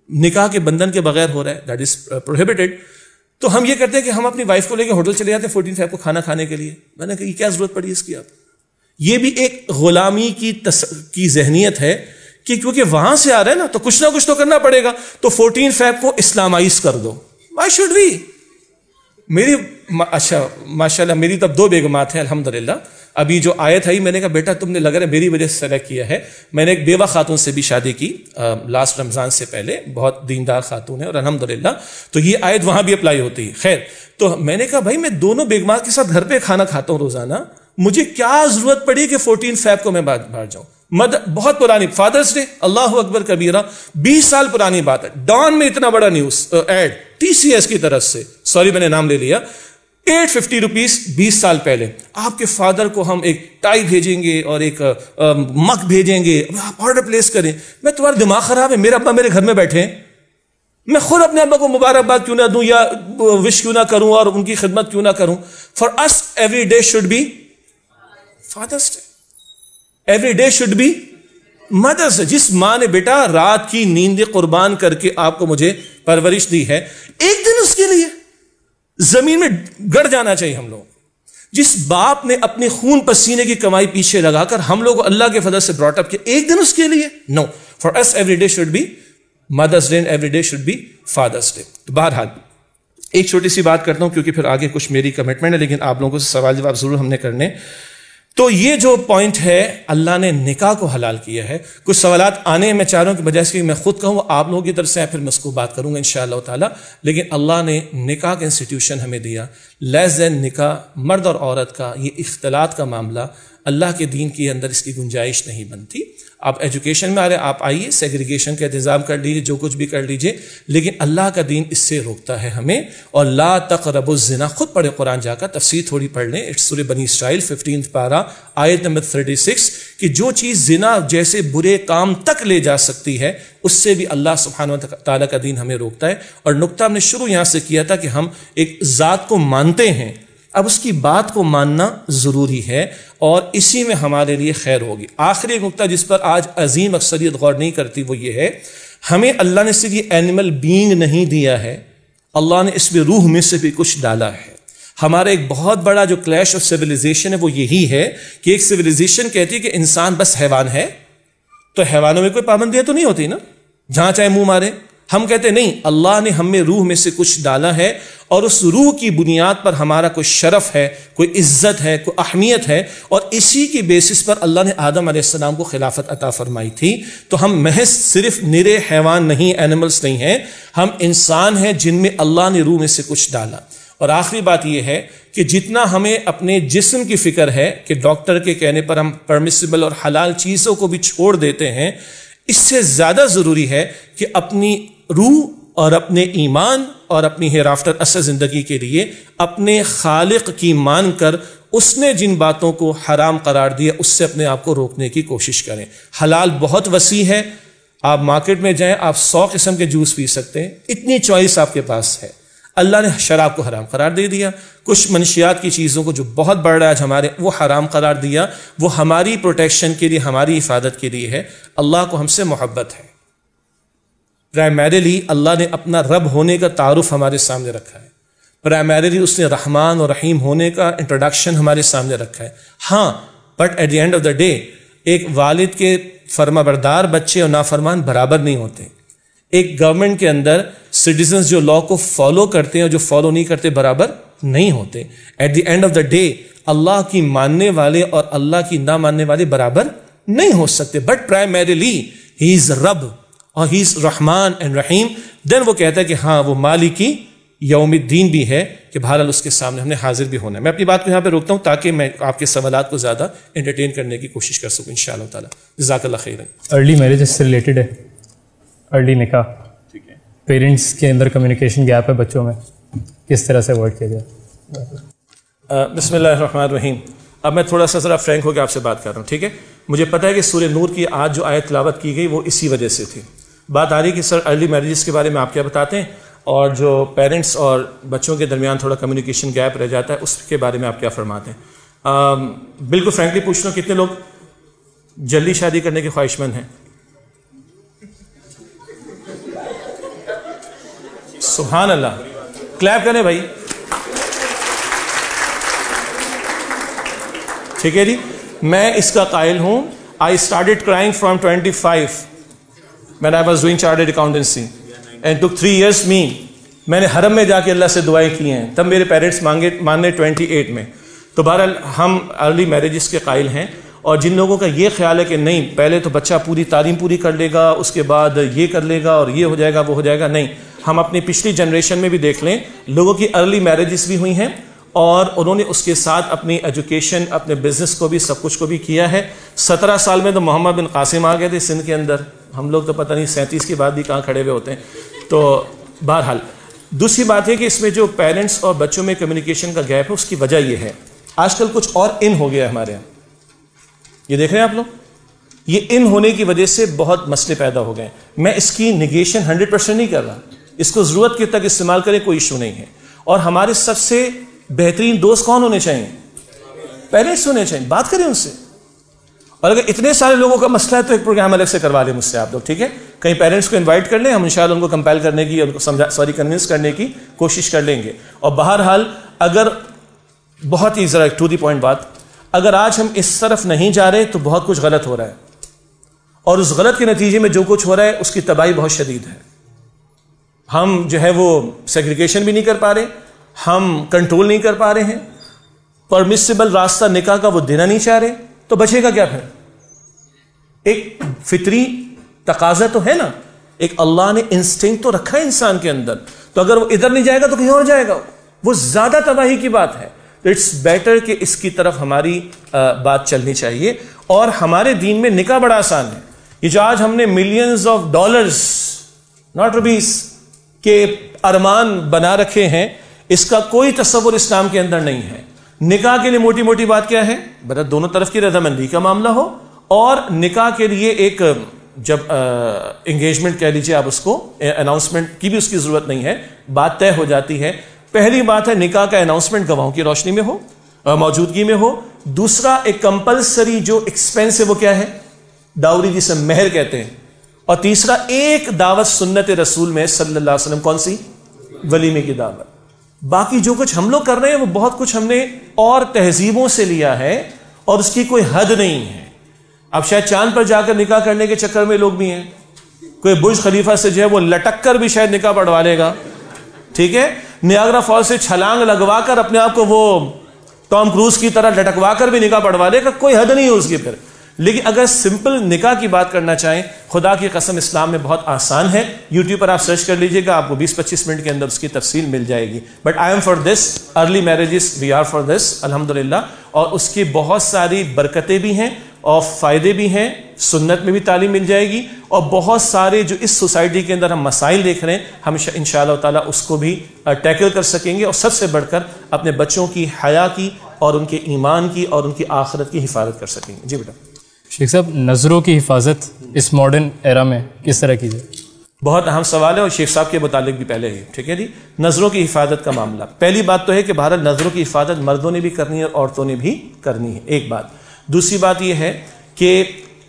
نکاح کے بندھن کے بغیر ہو رہا ہے، دیٹ از پروہیبٹڈ۔ تو ہم یہ کرتے ہیں کہ ہم اپنی وائف کو لے کے ہوٹل چلے جاتے ہیں 14 فیب کو کھانا کھانے کے لیے۔ میں نے کہا یہ کیا ضرورت پڑی اس کی؟ آپ یہ بھی ایک غلامی کی ذہنیت ہے کہ کیونکہ وہاں سے آ رہا ہے نا تو کچھ نہ کچھ تو کرنا پڑے گا، تو 14 فیب کو اسلامائز کر دو۔ Why should we? میری اچھا ماشاءاللہ میری تب 2 بیگمات ہیں الحمدللہ۔ ابھی جو آیت ہے میں نے کہا بیٹا تم نے لگ رہا ہے میری وجہ سے سلیکٹ کیا ہے، میں نے ایک بیوہ خاتون سے بھی شادی کی لاسٹ رمضان سے پہلے، بہت دیندار خاتون ہے اور الحمدللہ تو یہ آیت وہاں بھی اپلائی ہوتی ہے۔ خیر، تو میں نے کہا بھائی میں دونوں بیگمات کے ساتھ گھر پہ کھانا کھاتا ہوں روزانہ، مجھے کیا ضرورت پڑی کہ 14 فیب کو میں باہر جاؤں؟ بہت پرانی فادرز ڈے، اللہ اکبر کبیرہ، 20 سال پرانی بات ہے، ڈان میں اتنا بڑا نیوز ایڈ TCS کی طرف سے، سوری میں نے نام لے لیا، 850 روپیز 20 سال پہلے، آپ کے فادر کو ہم ایک ٹائی بھیجیں گے اور ایک مگ بھیجیں گے، آپ آرڈر پلیس کریں۔ میں تمہارا دماغ خراب ہے، میرے ابا میرے گھر میں بیٹھے ہیں، میں خود اپنے ابا کو مبارکباد کیوں نہ دوں یا وش کیوں نہ کروں اور ان کی خدمت کیوں نہ کروں؟ For us every day should be father's day, every day should be mother's day. جس ماں نے بیٹا رات کی نیندیں قربان کر کے آپ کو مجھے پرورش دی ہے، ایک دن اس کے لیے زمین میں گڑ جانا چاہیے ہم لوگ۔ جس باپ نے اپنے خون پسینے کی کمائی پیچھے لگا کر ہم لوگ اللہ کے فضل سے براٹ اپ کیا، ایک دن اس کے لیے no. For us every day should be mother's day, every day should be father's day. تو بہرحال ایک چھوٹی سی بات کرتا ہوں کیونکہ پھر آگے کچھ میری کمٹمنٹ ہے، لیکن آپ لوگوں سے سوال جواب ضرور ہم نے کرنے. تو یہ جو پوائنٹ ہے، اللہ نے نکاح کو حلال کیا ہے. کچھ سوالات آنے ہیں، میں چاہ رہا ہوں کہ بجائے اس کہ میں خود کہوں آپ لوگوں کی طرف سے پھر میں اس کو بات کروں گا انشاءاللہ تعالی. لیکن اللہ نے نکاح کا انسٹیٹیوشن ہمیں دیا. لیس دین نکاح، مرد اور عورت کا یہ اختلاط کا معاملہ اللہ کے دین کے اندر اس کی گنجائش نہیں بنتی. آپ ایجوکیشن میں آ رہے ہیں، آپ آئیے، سیگریگیشن کا انتظام کر لیجیے، جو کچھ بھی کر لیجیے، لیکن اللہ کا دین اس سے روکتا ہے ہمیں. اور لا تقربوا الزنا، خود پڑھے قرآن جا کر، تفسیر تھوڑی پڑھ لیں. اٹس سورہ بنی اسرائیل 15 پارہ آیت نمبر 36 کہ جو چیز زنا جیسے برے کام تک لے جا سکتی ہے اس سے بھی اللہ سبحانہ و تعالیٰ کا دین ہمیں روکتا ہے. اور نقطہ ہم نے شروع یہاں سے کیا تھا کہ ہم ایک ذات کو مانتے ہیں، اب اس کی بات کو ماننا ضروری ہے اور اسی میں ہمارے لیے خیر ہوگی. آخری ایک نقطہ جس پر آج عظیم اکثریت غور نہیں کرتی وہ یہ ہے، ہمیں اللہ نے صرف یہ اینیمل بینگ نہیں دیا ہے، اللہ نے اس میں روح میں سے بھی کچھ ڈالا ہے. ہمارا ایک بہت بڑا جو کلیش آف سیویلائزیشن ہے وہ یہی ہے کہ ایک سیویلائزیشن کہتی ہے کہ انسان بس حیوان ہے، تو حیوانوں میں کوئی پابندیاں تو نہیں ہوتی نا، جہاں چاہے منہ مارے. ہم کہتے نہیں، اللہ نے ہم میں روح میں سے کچھ ڈالا ہے اور اس روح کی بنیاد پر ہمارا کوئی شرف ہے، کوئی عزت ہے، کوئی اہمیت ہے، اور اسی کی بیسس پر اللہ نے آدم علیہ السلام کو خلافت عطا فرمائی تھی. تو ہم محض صرف نرے حیوان نہیں، اینیملز نہیں ہیں، ہم انسان ہیں جن میں اللہ نے روح میں سے کچھ ڈالا. اور آخری بات یہ ہے کہ جتنا ہمیں اپنے جسم کی فکر ہے کہ ڈاکٹر کے کہنے پر ہم پرمیسیبل اور حلال چیزوں کو بھی چھوڑ دیتے ہیں، اس سے زیادہ ضروری ہے کہ اپنی روح اور اپنے ایمان اور اپنی ہیر آفٹر اصل زندگی کے لیے اپنے خالق کی مان کر اس نے جن باتوں کو حرام قرار دیا اس سے اپنے آپ کو روکنے کی کوشش کریں. حلال بہت وسیع ہے، آپ مارکیٹ میں جائیں، آپ 100 قسم کے جوس پی سکتے ہیں، اتنی چوائس آپ کے پاس ہے. اللہ نے شراب کو حرام قرار دے دیا. کچھ منشیات کی چیزوں کو جو بہت بڑھ رہا ہے آج ہمارے، وہ حرام قرار دیا. وہ ہماری پروٹیکشن کے لیے، ہماری حفاظت کے لیے ہے. اللہ کو ہم سے محبت ہے. پرائمریلی اللہ نے اپنا رب ہونے کا تعارف ہمارے سامنے رکھا ہے. پرائمریلی اس نے رحمان اور رحیم ہونے کا انٹروڈکشن ہمارے سامنے رکھا ہے. ہاں، but at the end of the day ایک والد کے فرما بردار بچے اور نافرمان برابر نہیں ہوتے. ایک گورنمنٹ کے اندر سٹیزنز جو لا کو فالو کرتے ہیں اور جو فالو نہیں کرتے برابر نہیں ہوتے. At the end of the day اللہ کی ماننے والے اور اللہ کی نہ ماننے والے برابر نہیں ہو سکتے. بٹ پرائمریلی ہی از رب اور ہی از رحمان اینڈ رحیم. دین وہ کہتا ہے کہ ہاں وہ مالکی یوم الدین بھی ہے، کہ بہرحال اس کے سامنے ہم نے حاضر بھی ہونا ہے. میں اپنی بات کو یہاں پہ روکتا ہوں تاکہ میں آپ کے سوالات کو زیادہ انٹرٹین کرنے کی کوشش کر سکوں انشاءاللہ تعالی. جزاک اللہ خیرا. ارلی میرج اس سے ریلیٹڈ ہے، ارلی نکاح. ٹھیک ہے، پیرنٹس کے اندر کمیونیکیشن گیپ ہے بچوں میں، کس طرح سے ورڈ کیا جائے؟ بسم اللہ الرحمن الرحیم. اب میں تھوڑا سا ذرا فرینک ہو کے آپ سے بات کر رہا ہوں، ٹھیک ہے؟ مجھے پتہ ہے کہ سورہ نور کی آج جو آیت تلاوت کی گئی وہ اسی وجہ سے تھی. بات آ رہی کہ سر ارلی میرجز کے بارے میں آپ کیا بتاتے ہیں، اور جو پیرنٹس اور بچوں کے درمیان تھوڑا کمیونیکیشن گیپ رہ جاتا ہے اس کے بارے میں آپ کیا فرماتے ہیں؟ بالکل فرینکلی پوچھ رہا ہوں، کتنے لوگ جلدی شادی کرنے کے خواہش مند ہیں؟ سبحان اللہ، کلیپ کریں بھائی. ٹھیک ہے جی، میں اس کا قائل ہوں. I started crying from 25 when I was doing chartered accountancy and took 3 years me. میں نے حرم میں جا کے اللہ سے دعائیں کی ہیں، تب میرے پیرنٹس ماننے 28 میں. تو بہرحال ہم ارلی میرجز کے قائل ہیں. اور جن لوگوں کا یہ خیال ہے کہ نہیں پہلے تو بچہ پوری تعلیم پوری کر لے گا، اس کے بعد یہ کر لے گا اور یہ ہو جائے گا وہ ہو جائے گا، نہیں. ہم اپنی پچھلی جنریشن میں بھی دیکھ لیں، لوگوں کی ارلی میرجز بھی ہوئی ہیں اور انہوں نے اس کے ساتھ اپنی ایجوکیشن، اپنے بزنس کو بھی، سب کچھ کو بھی کیا ہے. 17 سال میں تو محمد بن قاسم آ گئے تھے سندھ کے اندر، ہم لوگ تو پتہ نہیں 37 کے بعد بھی کہاں کھڑے ہوئے ہوتے ہیں. تو بہرحال دوسری بات ہے کہ اس میں جو پیرنٹس اور بچوں میں کمیونیکیشن کا گیپ ہے اس کی وجہ یہ ہے آج کل کچھ اور ان ہو گیا ہے ہمارے یہاں. یہ دیکھ رہے ہیں آپ لوگ، یہ ان ہونے کی وجہ سے بہت مسئلے پیدا ہو گئے ہیں. میں اس کی نیگیشن 100% نہیں کر رہا، اس کو ضرورت کے تک استعمال کریں، کوئی ایشو نہیں ہے. اور ہمارے سب سے بہترین دوست کون ہونے چاہیے؟ پیرنٹس ہونے چاہیے. بات کریں ان سے. اور اگر اتنے سارے لوگوں کا مسئلہ ہے تو ایک پروگرام الگ سے کروا لیں مجھ سے آپ لوگ، ٹھیک ہے؟ کہیں پیرنٹس کو انوائٹ کر لیں، ہم انشاءاللہ ان کو کمپیل کرنے کی، ان کو کنونس کرنے کی کوشش کر لیں گے. اور بہرحال اگر بہت ہی ذرا ٹو دی پوائنٹ بات، اگر آج ہم اس طرف نہیں جا رہے تو بہت کچھ غلط ہو رہا ہے، اور اس غلط کے نتیجے میں جو کچھ ہو رہا ہے اس کی تباہی بہت شدید ہے. ہم جو ہے وہ سیگریگیشن بھی نہیں کر پا رہے، ہم کنٹرول نہیں کر پا رہے ہیں، پرمیسیبل راستہ نکاح کا وہ دینا نہیں چاہ رہے، تو بچے گا کیا پھر؟ ایک فطری تقاضا تو ہے نا، ایک اللہ نے انسٹنکٹ تو رکھا ہے انسان کے اندر، تو اگر وہ ادھر نہیں جائے گا تو کہیں اور جائے گا، وہ زیادہ تباہی کی بات ہے. تو اٹس بیٹر کہ اس کی طرف ہماری بات چلنی چاہیے. اور ہمارے دین میں نکاح بڑا آسان ہے. یہ جو آج ہم نے millions of dollars not rupees کے ارمان بنا رکھے ہیں، اس کا کوئی تصور اسلام کے اندر نہیں ہے. نکاح کے لیے موٹی موٹی بات کیا ہے؟ بتا دونوں طرف کی رضامندی کا معاملہ ہو، اور نکاح کے لیے ایک جب انگیجمنٹ کہہ لیجیے آپ اس کو، اناؤنسمنٹ کی بھی اس کی ضرورت نہیں ہے، بات طے ہو جاتی ہے. پہلی بات ہے نکاح کا اناؤنسمنٹ گواہوں کی روشنی میں ہو، موجودگی میں ہو. دوسرا ایک کمپلسری جو ایکسپینس ہے وہ کیا ہے؟ ڈاوری جسے مہر کہتے ہیں. اور تیسرا ایک دعوت سنت رسول میں صلی اللہ علیہ وسلم، کون سی؟ ولیمے کی دعوت. باقی جو کچھ ہم لوگ کر رہے ہیں وہ بہت کچھ ہم نے اور تہذیبوں سے لیا ہے اور اس کی کوئی حد نہیں ہے. اب شاید چاند پر جا کر نکاح کرنے کے چکر میں لوگ بھی ہیں، کوئی برج خلیفہ سے جو ہے وہ لٹک کر بھی شاید نکاح پڑھوا لے گا، ٹھیک ہے، نیاگرا فال سے چھلانگ لگوا کر اپنے آپ کو وہ ٹام کروز کی طرح لٹکوا کر بھی نکاح پڑھوا لے گا، کوئی حد نہیں ہے اس کی پھر. لیکن اگر سمپل نکاح کی بات کرنا چاہیں، خدا کی قسم اسلام میں بہت آسان ہے. یوٹیوب پر آپ سرچ کر لیجئے گا، آپ کو 20-25 منٹ کے اندر اس کی تفصیل مل جائے گی. But I am for this, early marriages we are for this الحمدللہ. اور اس کی بہت ساری برکتیں بھی ہیں اور فائدے بھی ہیں، سنت میں بھی تعلیم مل جائے گی. اور بہت سارے جو اس سوسائٹی کے اندر ہم مسائل دیکھ رہے ہیں، ہم انشاءاللہ تعالیٰ اس کو بھی ٹیکل کر سکیں گے، اور سب سے بڑھ کر اپنے بچوں کی حیا کی اور ان کے ایمان کی اور ان کی آخرت کی حفاظت کر سکیں گے. جی بیٹا. شیخ صاحب، نظروں کی حفاظت اس ماڈرن ایرا میں کس طرح کی جائے؟ بہت اہم سوال ہے، اور شیخ صاحب کے متعلق بھی پہلے ہی، ٹھیک ہے جی. نظروں کی حفاظت کا معاملہ، پہلی بات تو ہے کہ بہرحال نظروں کی حفاظت مردوں نے بھی کرنی ہے اور عورتوں نے بھی کرنی ہے، ایک بات. دوسری بات یہ ہے کہ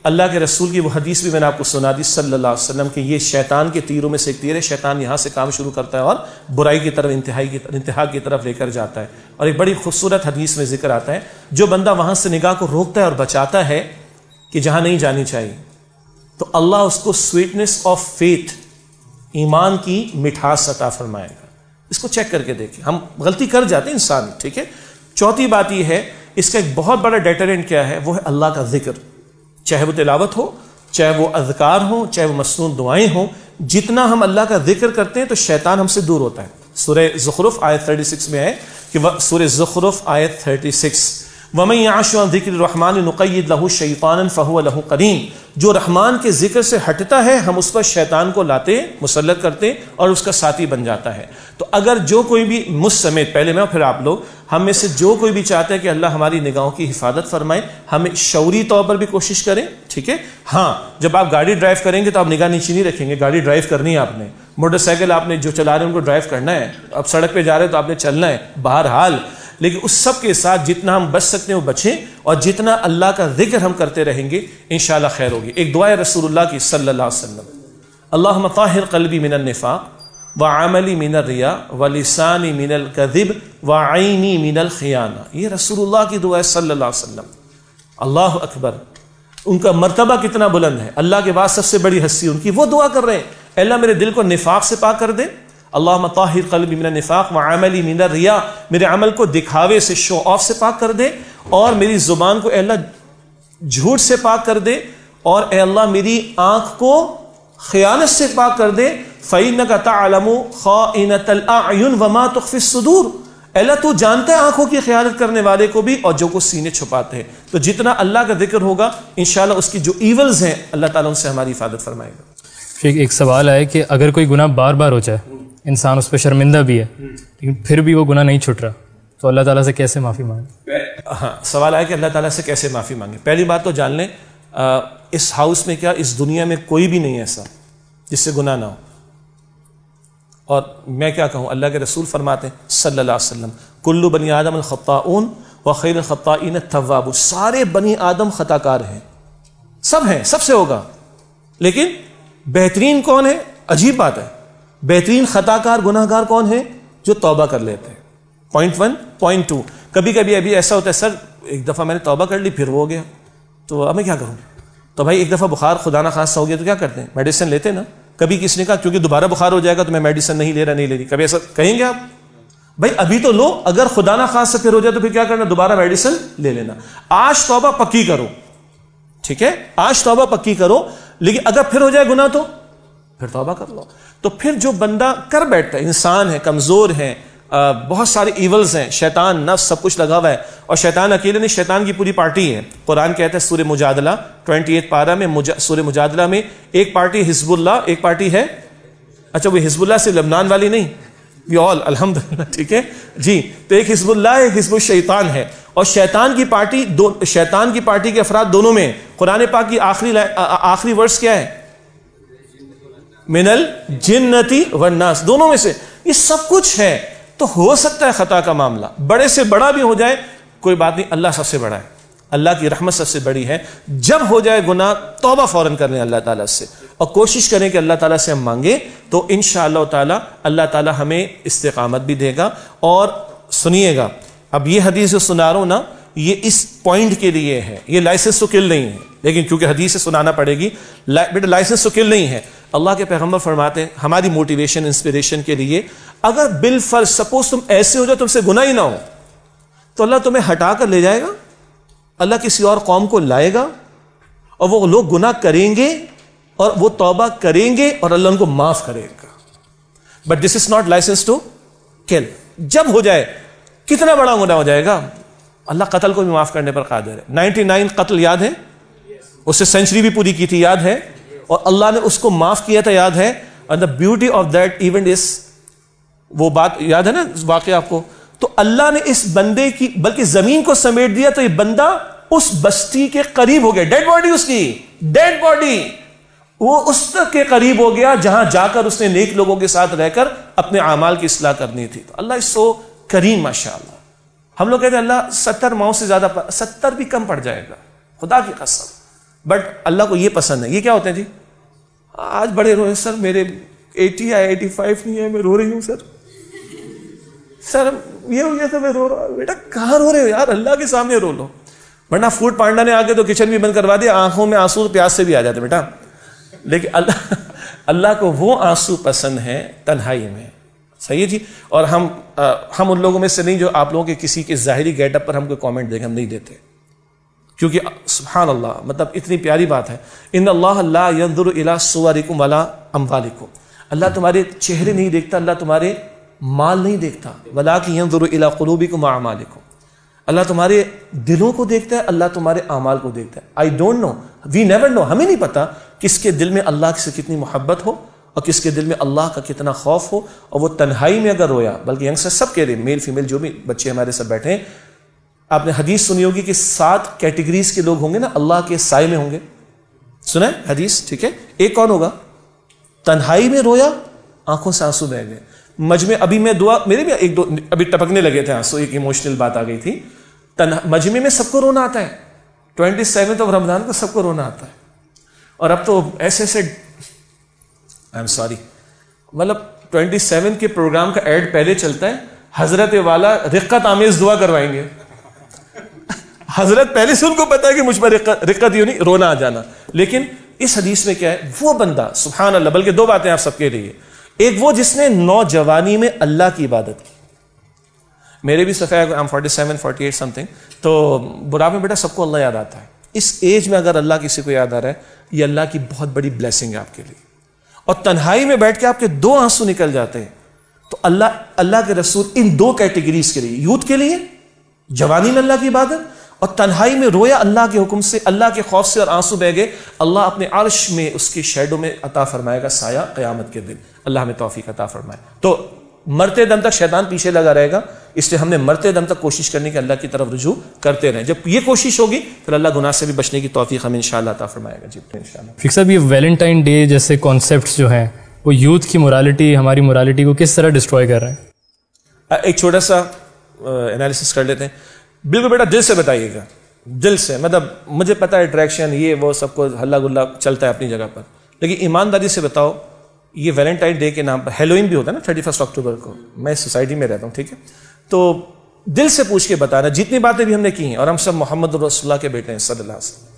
اللہ کے رسول کی وہ حدیث بھی میں نے آپ کو سنا دی صلی اللہ علیہ وسلم کہ یہ شیطان کے تیروں میں سے ایک تیر ہے. شیطان یہاں سے کام شروع کرتا ہے اور برائی کی طرف انتہا کی طرف لے کر جاتا ہے. اور ایک بڑی خوبصورت حدیث میں ذکر آتا ہے، جو بندہ وہاں سے نگاہ کو روکتا ہے اور بچاتا ہے کہ جہاں نہیں جانی چاہیے، تو اللہ اس کو سویٹنس آف فیتھ، ایمان کی مٹھاس عطا فرمائے گا. اس کو چیک کر کے دیکھیں. ہم غلطی کر جاتے ہیں انسان، ٹھیک ہے. چوتھی بات یہ ہے، اس کا ایک بہت بڑا ڈیٹرنٹ کیا ہے، وہ ہے اللہ کا ذکر. چاہے وہ تلاوت ہو، چاہے وہ اذکار ہوں، چاہے وہ مسنون دعائیں ہوں. جتنا ہم اللہ کا ذکر کرتے ہیں تو شیطان ہم سے دور ہوتا ہے. سورہ زخرف آیت 36 میں ہے کہ سورہ زخرف آیت 36، وَمَن يَعْشُ عَن ذِكْرِ الرَّحْمَنِ نُقَيِّضْ لَهُ شَيْطَانًا فَهُوَ لَهُ قَرِينٌ. جو رحمان کے ذکر سے ہٹتا ہے ہم اس پر شیطان کو لاتے، مسلط کرتے اور اس کا ساتھی بن جاتا ہے. تو اگر جو کوئی بھی مجھ سمیت، پہلے میں اور پھر آپ لوگ، ہم میں سے جو کوئی بھی چاہتے ہیں کہ اللہ ہماری نگاہوں کی حفاظت فرمائے، ہمیں شعوری طور پر بھی کوشش کریں، ٹھیک ہے. ہاں، جب آپ گاڑی ڈرائیو کریں گے تو آپ نگاہ نیچی نہیں رکھیں گے. گاڑی ڈرائیو کرنی ہے آپ نے، موٹر سائیکل آپ نے جو چلا رہے ہیں ان کو ڈرائیو کرنا ہے. اب سڑک پہ جا رہے ہیں تو آپ نے چلنا ہے بہرحال. لیکن اس سب کے ساتھ جتنا ہم بچ سکتے ہیں وہ بچیں، اور جتنا اللہ کا ذکر ہم کرتے رہیں گے انشاءاللہ خیر ہوگی. ایک دعا ہے رسول اللہ کی صلی اللہ علیہ وسلم، اللہم طاہر قلبی من النفاق وعملی من الریا ولسانی من الکذب وعینی من الخیانہ. یہ رسول اللہ کی دعا ہے صلی اللہ علیہ وسلم. اللہ اکبر، ان کا مرتبہ کتنا بلند ہے. اللہ کے بعد سب سے بڑی ہستی ان کی، وہ دعا کر رہے ہیں اے اللہ میرے دل کو نفاق سے پاک کر دے. اللہم طاہر قلبی من النفاق وعملی من الریا، میرے عمل کو دکھاوے سے، شو آف سے پاک کر دے، اور میری زبان کو اے اللہ جھوٹ سے پاک کر دے، اور اے اللہ میری آنکھ کو خیانت سے پاک کر دے. فَإِنَّكَ تَعْلَمُ خَائِنَةَ الْأَعْيُنِ وَمَا تُخْفِي الصُّدُورُ. اے اللہ تو جانتا ہے آنکھوں کی خیانت کرنے والے کو بھی اور جو کو سینے چھپاتے ہیں. تو جتنا اللہ کا ذکر ہوگا انشاءاللہ اس کی جو ایولز ہیں اللہ تعالیٰ ان سے ہماری حفاظت فرمائے گا. ایک سوال ہے کہ اگر کوئی گناہ بار بار ہو جائے، انسان اس پہ شرمندہ بھی ہے لیکن پھر بھی وہ گناہ نہیں چھٹ رہا، تو اللہ تعالیٰ سے کیسے معافی مانگے؟ ہاں، سوال ہے کہ اللہ تعالیٰ سے کیسے معافی مانگے. پہلی بات تو جان لیں، اس ہاؤس میں کیا اس دنیا میں کوئی بھی نہیں ایسا جس سے گناہ نہ ہو. اور میں کیا کہوں، اللہ کے رسول فرماتے ہیں صلی اللہ علیہ وسلم، کل بنی آدم الخطاؤن وخیر الخطائین التوابون. سارے بنی آدم خطا کار ہیں، سب ہیں، سب سے ہوگا. لیکن بہترین کون ہے؟ عجیب بات ہے، بہترین خطا کار گناہ گار کون ہے؟ جو توبہ کر لیتے ہیں. پوائنٹ 1. پوائنٹ 2، کبھی کبھی ابھی ایسا ہوتا ہے سر ایک دفعہ میں نے توبہ کر لی پھر وہ ہو گیا تو اب میں کیا کروں. تو بھائی ایک دفعہ بخار خدا نہ خواستہ ہو گیا تو کیا کرتے ہیں, میڈیسن لیتے نا. کبھی کسی نے کہا کیونکہ دوبارہ بخار ہو جائے گا تو میں میڈیسن نہیں لے رہی, کبھی ایسا کہیں گے آپ؟ بھائی ابھی تو لو, اگر خدا نہ خواستہ پھر ہو جائے تو پھر کیا کرنا, دوبارہ میڈیسن لے لینا. آج توبہ پکی کرو, ٹھیک ہے, آج توبہ پکی کرو, لیکن اگر پھر ہو جائے گناہ تو پھر توبہ کر لو. تو پھر جو بندہ کر بیٹھتا ہے, انسان ہے, کمزور ہے, بہت سارے ایولز ہیں, شیطان نفس سب کچھ لگا ہوا ہے, اور شیطان اکیلے نہیں, شیطان کی پوری پارٹی ہے. قرآن کہتا ہے سورہ مجادلہ 28 پارہ میں, سورہ مجادلہ میں ایک پارٹی حزب اللہ, ایک پارٹی ہے, اچھا وہ حزب اللہ سے لبنان والی نہیں, وی آل الحمدللہ, ٹھیک ہے جی. تو ایک حزب اللہ ہے, ایک حزب الشیطان ہے, اور شیطان کی پارٹی شیطان کی پارٹی کے افراد دونوں میں. قرآن پاک کی آخری ورس کیا ہے, من الجنتی والناس, دونوں میں سے یہ سب کچھ ہے. تو ہو سکتا ہے خطا کا معاملہ بڑے سے بڑا بھی ہو جائے, کوئی بات نہیں, اللہ سب سے بڑا ہے, اللہ کی رحمت سب سے بڑی ہے. جب ہو جائے گناہ توبہ فوراً کر لیں اللہ تعالیٰ سے, اور کوشش کریں کہ اللہ تعالیٰ سے ہم مانگیں, تو انشاءاللہ تعالیٰ اللہ تعالیٰ ہمیں استقامت بھی دے گا. اور سنیے گا, اب یہ حدیث جو سنا رہا ہوں نا, یہ اس پوائنٹ کے لیے ہے, یہ لائسنس تو کل نہیں ہے, لیکن کیونکہ حدیث سے سنانا پڑے گی, بیٹا لائسنس تو کل نہیں ہے. اللہ کے پیغمبر فرماتے ہیں ہماری موٹیویشن انسپریشن کے لیے, اگر بالفرض سپوز تم ایسے ہو جاؤ تم سے گناہ ہی نہ ہو, تو اللہ تمہیں ہٹا کر لے جائے گا, اللہ کسی اور قوم کو لائے گا, اور وہ لوگ گناہ کریں گے اور وہ توبہ کریں گے اور اللہ ان کو معاف کرے گا. But this is not licence to kill. جب ہو جائے کتنا بڑا گناہ ہو جائے گا, اللہ قتل کو بھی معاف کرنے پر قادر ہے. 99 قتل یاد ہے, اس سے سینچری بھی پوری کی تھی یاد ہے, اور اللہ نے اس کو معاف کیا تھا یاد ہے. اور the beauty of that event is, وہ بات یاد ہے نا واقعہ آپ کو, تو اللہ نے اس بندے کی بلکہ زمین کو سمیٹ دیا, تو یہ بندہ اس بستی کے قریب ہو گیا, ڈیڈ باڈی اس کی, ڈیڈ باڈی وہ اس تک کے قریب ہو گیا جہاں جا کر اس نے نیک لوگوں کے ساتھ رہ کر اپنے اعمال کی اصلاح کرنی تھی. تو اللہ اس سو کریم ماشاءاللہ. ہم لوگ کہتے ہیں اللہ 70 ماؤں سے زیادہ, 70 بھی کم پڑ جائے گا خدا کی قسم, بٹ اللہ کو یہ پسند ہے. یہ کیا ہوتے ہیں جی, آج بڑے رو رہے سر, میرے 80 یا 85 نہیں ہے, میں رو رہی ہوں سر, سر یہ ہو گیا تھا میں رو رہا ہوں. بیٹا کہاں رو رہے ہو یار, اللہ کے سامنے رو لو, ورنہ فوڈ پانڈا نے آگے تو کچن بھی بند کروا دیا, آنکھوں میں آنسو پیاس سے بھی آ جاتے بیٹا. لیکن اللہ کو وہ آنسو پسند ہے تنہائی میں, صحیح ہے جی. اور ہم ان لوگوں میں سے نہیں جو آپ لوگوں کے کسی کے ظاہری گیٹ اپ پر ہم کوئی کامنٹ دیں گے, ہم نہیں دیتے, کیونکہ سبحان اللہ مطلب اتنی پیاری بات ہے. ان اللہ لا ينظر الى صورکم ولا اموالکم, اللہ تمہارے چہرے نہیں دیکھتا, اللہ تمہارے مال نہیں دیکھتا, ولکن ينظر الى قلوبکم واعمالکم, اللہ تمہارے دلوں کو دیکھتا ہے, اللہ تمہارے اعمال کو دیکھتا ہے. I don't know, we never know, ہمیں نہیں پتا کس کے دل میں اللہ سے کتنی محبت ہو اور کس کے دل میں اللہ کا کتنا خوف ہو. اور وہ تنہائی میں اگر رویا, بلکہ ینگسٹر سب کہہ رہے ہیں, میل فیمیل جو بھی بچے ہمارے ساتھ بیٹھے ہیں, آپ نے حدیث سنی ہوگی کہ 7 کیٹیگریز کے لوگ ہوں گے نا اللہ کے سائے میں ہوں گے, سنا ہے حدیث, ٹھیک ہے. ایک کون ہوگا, تنہائی میں رویا, آنکھوں سے آنسو بہ گئے. مجمع, ابھی میں دعا, میرے بھی ایک دو ابھی ٹپکنے لگے تھے آنسو, ایک ایموشنل بات آ گئی تھی. مجمع میں سب کو رونا آتا ہے, 27 رمضان کو سب کو رونا آتا ہے. اور اب تو ایسے آئی ایم سوری, مطلب 27 کے پروگرام کا ایڈ پہلے چلتا ہے, حضرت والا رقت آمیز دعا کروائیں گے. حضرت پہلے سے ان کو پتا ہے کہ مجھ پر رقت یوں نہیں, رونا آ جانا. لیکن اس حدیث میں کیا ہے, وہ بندہ سبحان اللہ, بلکہ 2 باتیں آپ سب کے لیے. ایک وہ جس نے نوجوانی میں اللہ کی عبادت کی, میرے بھی صفحہ ہے 47 48 سم تھنگ, تو بڑھاپے میں بیٹا سب کو اللہ یاد آتا ہے. اس ایج میں اگر اللہ کسی کو یاد آ رہا ہے, یہ اللہ کی بہت بڑی بلیسنگ ہے آپ کے لیے. اور تنہائی میں بیٹھ کے آپ کے 2 آنسو نکل جاتے ہیں, تو اللہ کے رسول ان 2 کیٹیگریز کے لیے, یوتھ کے لیے جوانی میں اللہ کی عبادت, اور تنہائی میں رویا اللہ کے حکم سے, اللہ کے خوف سے, اور آنسو بہ گئے, اللہ اپنے عرش میں اس کی شیڈو میں عطا فرمائے گا سایہ قیامت کے دن. اللہ ہمیں توفیق عطا فرمائے. تو مرتے دم تک شیطان پیچھے لگا رہے گا, اس لیے ہم نے مرتے دم تک کوشش کرنے کی اللہ کی طرف رجوع کرتے رہیں. جب یہ کوشش ہوگی پھر اللہ گناہ سے بھی بچنے کی توفیق ہمیں انشاءاللہ عطا فرمائے گا. جی انشاءاللہ. فکر صاحب, یہ ویلنٹائن ڈے جیسے کانسیپٹس جو ہیں وہ یوتھ کی مورالٹی, ہماری مورالٹی کو کس طرح ڈسٹروائے کر رہے ہیں؟ ایک چھوٹا سا انالیسس کر لیتے ہیں. بالکل بیٹا دل سے بتائیے گا, دل سے, مطلب مجھے پتا ہے اٹریکشن یہ وہ سب کو ہلا گلا چلتا ہے اپنی جگہ پر, لیکن ایمانداری سے بتاؤ, یہ ویلنٹائن ڈے کے نام پر ہیلوئن بھی ہوتا ہے نا 31 اکتوبر کو, میں سوسائٹی میں رہتا ہوں, ٹھیک ہے, تو دل سے پوچھ کے بتانا. جتنی باتیں بھی ہم نے کی ہیں, اور ہم سب محمد رسول اللہ کے بیٹے ہیں صلی اللہ علیہ وسلم,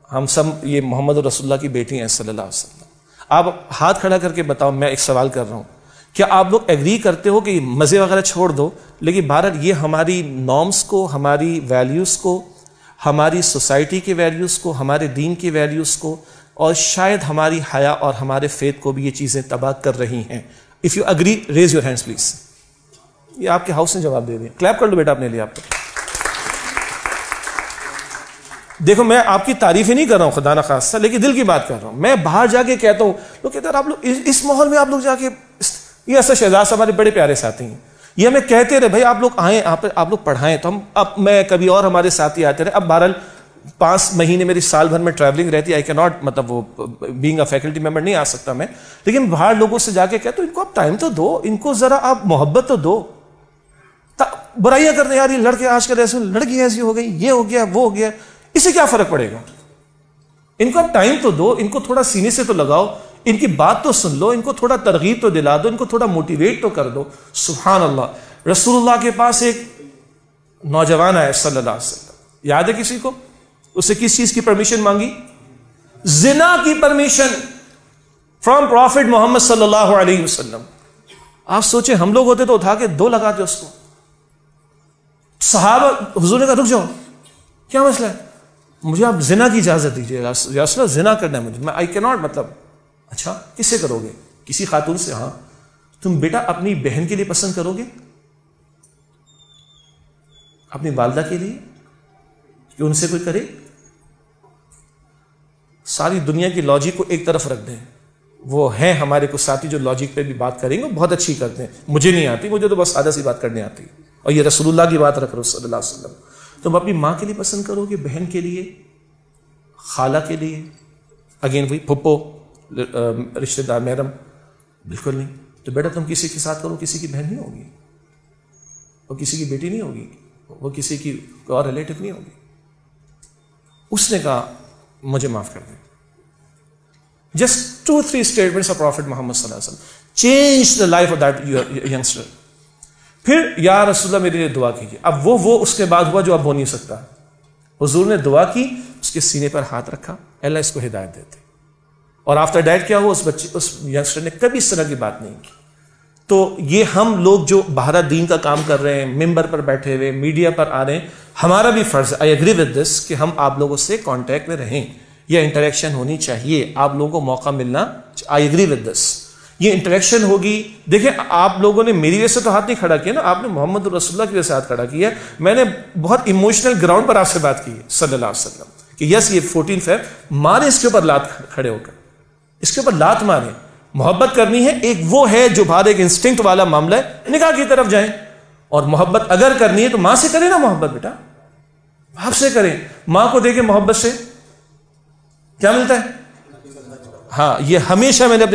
ہم سب یہ محمد رسول اللہ کی بیٹی ہیں صلی اللہ علیہ وسلم. آپ ہاتھ کھڑا کر کے بتاؤ, میں ایک سوال کر رہا ہوں, کیا آپ لوگ ایگری کرتے ہو کہ مزے وغیرہ چھوڑ دو, لیکن بہرحال یہ ہماری نارمز کو, ہماری ویلیوز کو, ہماری سوسائٹی کے ویلیوز کو, ہمارے دین کے ویلیوز کو, اور شاید ہماری حیا اور ہمارے فیتھ کو بھی یہ چیزیں تباہ کر رہی ہیں؟ If you agree raise your hands please. یہ آپ کے ہاؤس نے جواب دے دیا. کلیپ کر لو بیٹا اپنے لیے. آپ کو دیکھو, میں آپ کی تعریف ہی نہیں کر رہا ہوں خدا نہ خاصہ, لیکن دل کی بات کر رہا ہوں. میں باہر جا کے کہتا ہوں, لوگ کہتے ہیں آپ لوگ اس ماحول میں آپ لوگ جا کے, یہ ایسا شہزاد ہمارے بڑے پیارے ساتھی ہیں, یہ ہمیں کہتے رہے بھائی آپ لوگ آئیں, آپ لوگ پڑھائیں. تو ہم اب میں کبھی اور ہمارے ساتھی آتے رہے. اب بہرحال 5 مہینے میری سال بھر میں ٹریولنگ رہتی ہے. آئی کی ناٹ, مطلب وہ بینگ اے فیکلٹی ممبر نہیں آ سکتا میں, لیکن باہر لوگوں سے جا کے کہتا ہوں ان کو آپ ٹائم تو دو, ان کو ذرا آپ محبت تو دو. برائیاں کرتے ہیں یار یہ لڑکے آج کل ایسے, لڑکی ایسی ہو گئی, یہ ہو گیا, وہ ہو گیا, اس سے کیا فرق پڑے گا؟ ان کو آپ ٹائم تو دو, ان کو تھوڑا سینے سے تو لگاؤ, ان کی بات تو سن لو, ان کو تھوڑا ترغیب تو دلا دو, ان کو تھوڑا موٹیویٹ تو کر دو. سبحان اللہ. رسول اللہ کے پاس ایک نوجوان آیا صلی اللہ علیہ وسلم, یاد ہے کسی کو؟ اسے کس چیز کی پرمیشن مانگی؟ زنا کی پرمیشن فرام پروفٹ محمد صلی اللہ علیہ وسلم. آپ سوچیں ہم لوگ ہوتے تو اٹھا کے 2 لگاتے اس کو. صحابہ, حضور نے کہا رک جاؤ, کیا مسئلہ ہے؟ مجھے آپ زنا کی اجازت دیجیے, یا رسول اللہ زنا کرنا ہے مجھے, میں آئی کی ناٹ, مطلب اچھا کس سے کرو گے؟ کسی خاتون سے. ہاں. تم بیٹا اپنی بہن کے لیے پسند کرو گے, اپنی والدہ کے لیے, کہ ان سے کوئی کرے؟ ساری دنیا کی لاجک کو ایک طرف رکھ دیں. وہ ہیں ہمارے کچھ ساتھی جو لاجک پہ بھی بات کریں گے, بہت اچھی کرتے ہیں, مجھے نہیں آتی, مجھے تو بس سادہ سی بات کرنے آتی, اور یہ رسول اللہ کی بات رکھ رہے ہو صلی اللہ علیہ وسلم. تم اپنی ماں کے لیے پسند کرو گے, بہن کے لیے, خالہ کے لیے, اگین وہی پھپھو, رشتہ دار, محرم؟ بالکل نہیں. تو بیٹا تم کسی کے ساتھ کرو, کسی کی بہن نہیں ہوگی, وہ کسی کی بیٹی نہیں ہوگی, وہ کسی کی اور ریلیٹو نہیں ہوگی. اس نے کہا مجھے معاف کر دیں. Just 2-3 statements of Prophet Muhammad صلی اللہ علیہ وسلم changed the life of that youngster. پھر یا رسول اللہ میرے لیے دعا کیجیے. اب وہ اس کے بعد ہوا جو اب ہو نہیں سکتا. حضور نے دعا کی, اس کے سینے پر ہاتھ رکھا, اللہ اس کو ہدایت دیتے. اور آفٹر ڈیٹ کیا ہوا؟ اس ینگسٹر نے کبھی اس طرح کی بات نہیں کی. تو یہ ہم لوگ جو باہر دین کا کام کر رہے ہیں, ممبر پر بیٹھے ہوئے, میڈیا پر آ رہے ہیں, ہمارا بھی فرض ہے, آئی ایگری ود دس, کہ ہم آپ لوگوں سے کانٹیکٹ میں رہیں, یہ انٹریکشن ہونی چاہیے, آپ لوگوں کو موقع ملنا. آئی ایگری ود دس, یہ انٹریکشن ہوگی. دیکھیں آپ لوگوں نے میری وجہ سے تو ہاتھ نہیں کھڑا کیا نا, آپ نے محمد رسول اللہ کی وجہ سے ہاتھ کھڑا کیا. میں نے بہت ایموشنل گراؤنڈ پر آپ سے بات کی ہے صلی اللہ علیہ وسلم, کہ یس یہ 14 فیب مارے, اس کے اوپر لات کھڑے ہو کر, اس کے اوپر لات مارے. محبت کرنی ہے, ایک وہ ہے جو باہر ایک انسٹنکٹ والا معاملہ ہے, نکاح کی طرف جائیں. اور محبت اگر کرنی ہے تو ماں سے کریں نا محبت, بیٹا باپ سے کریں. ماں کو دیکھیں محبت سے کیا ملتا ہے؟ ہاں, یہ ہمیشہ میں نے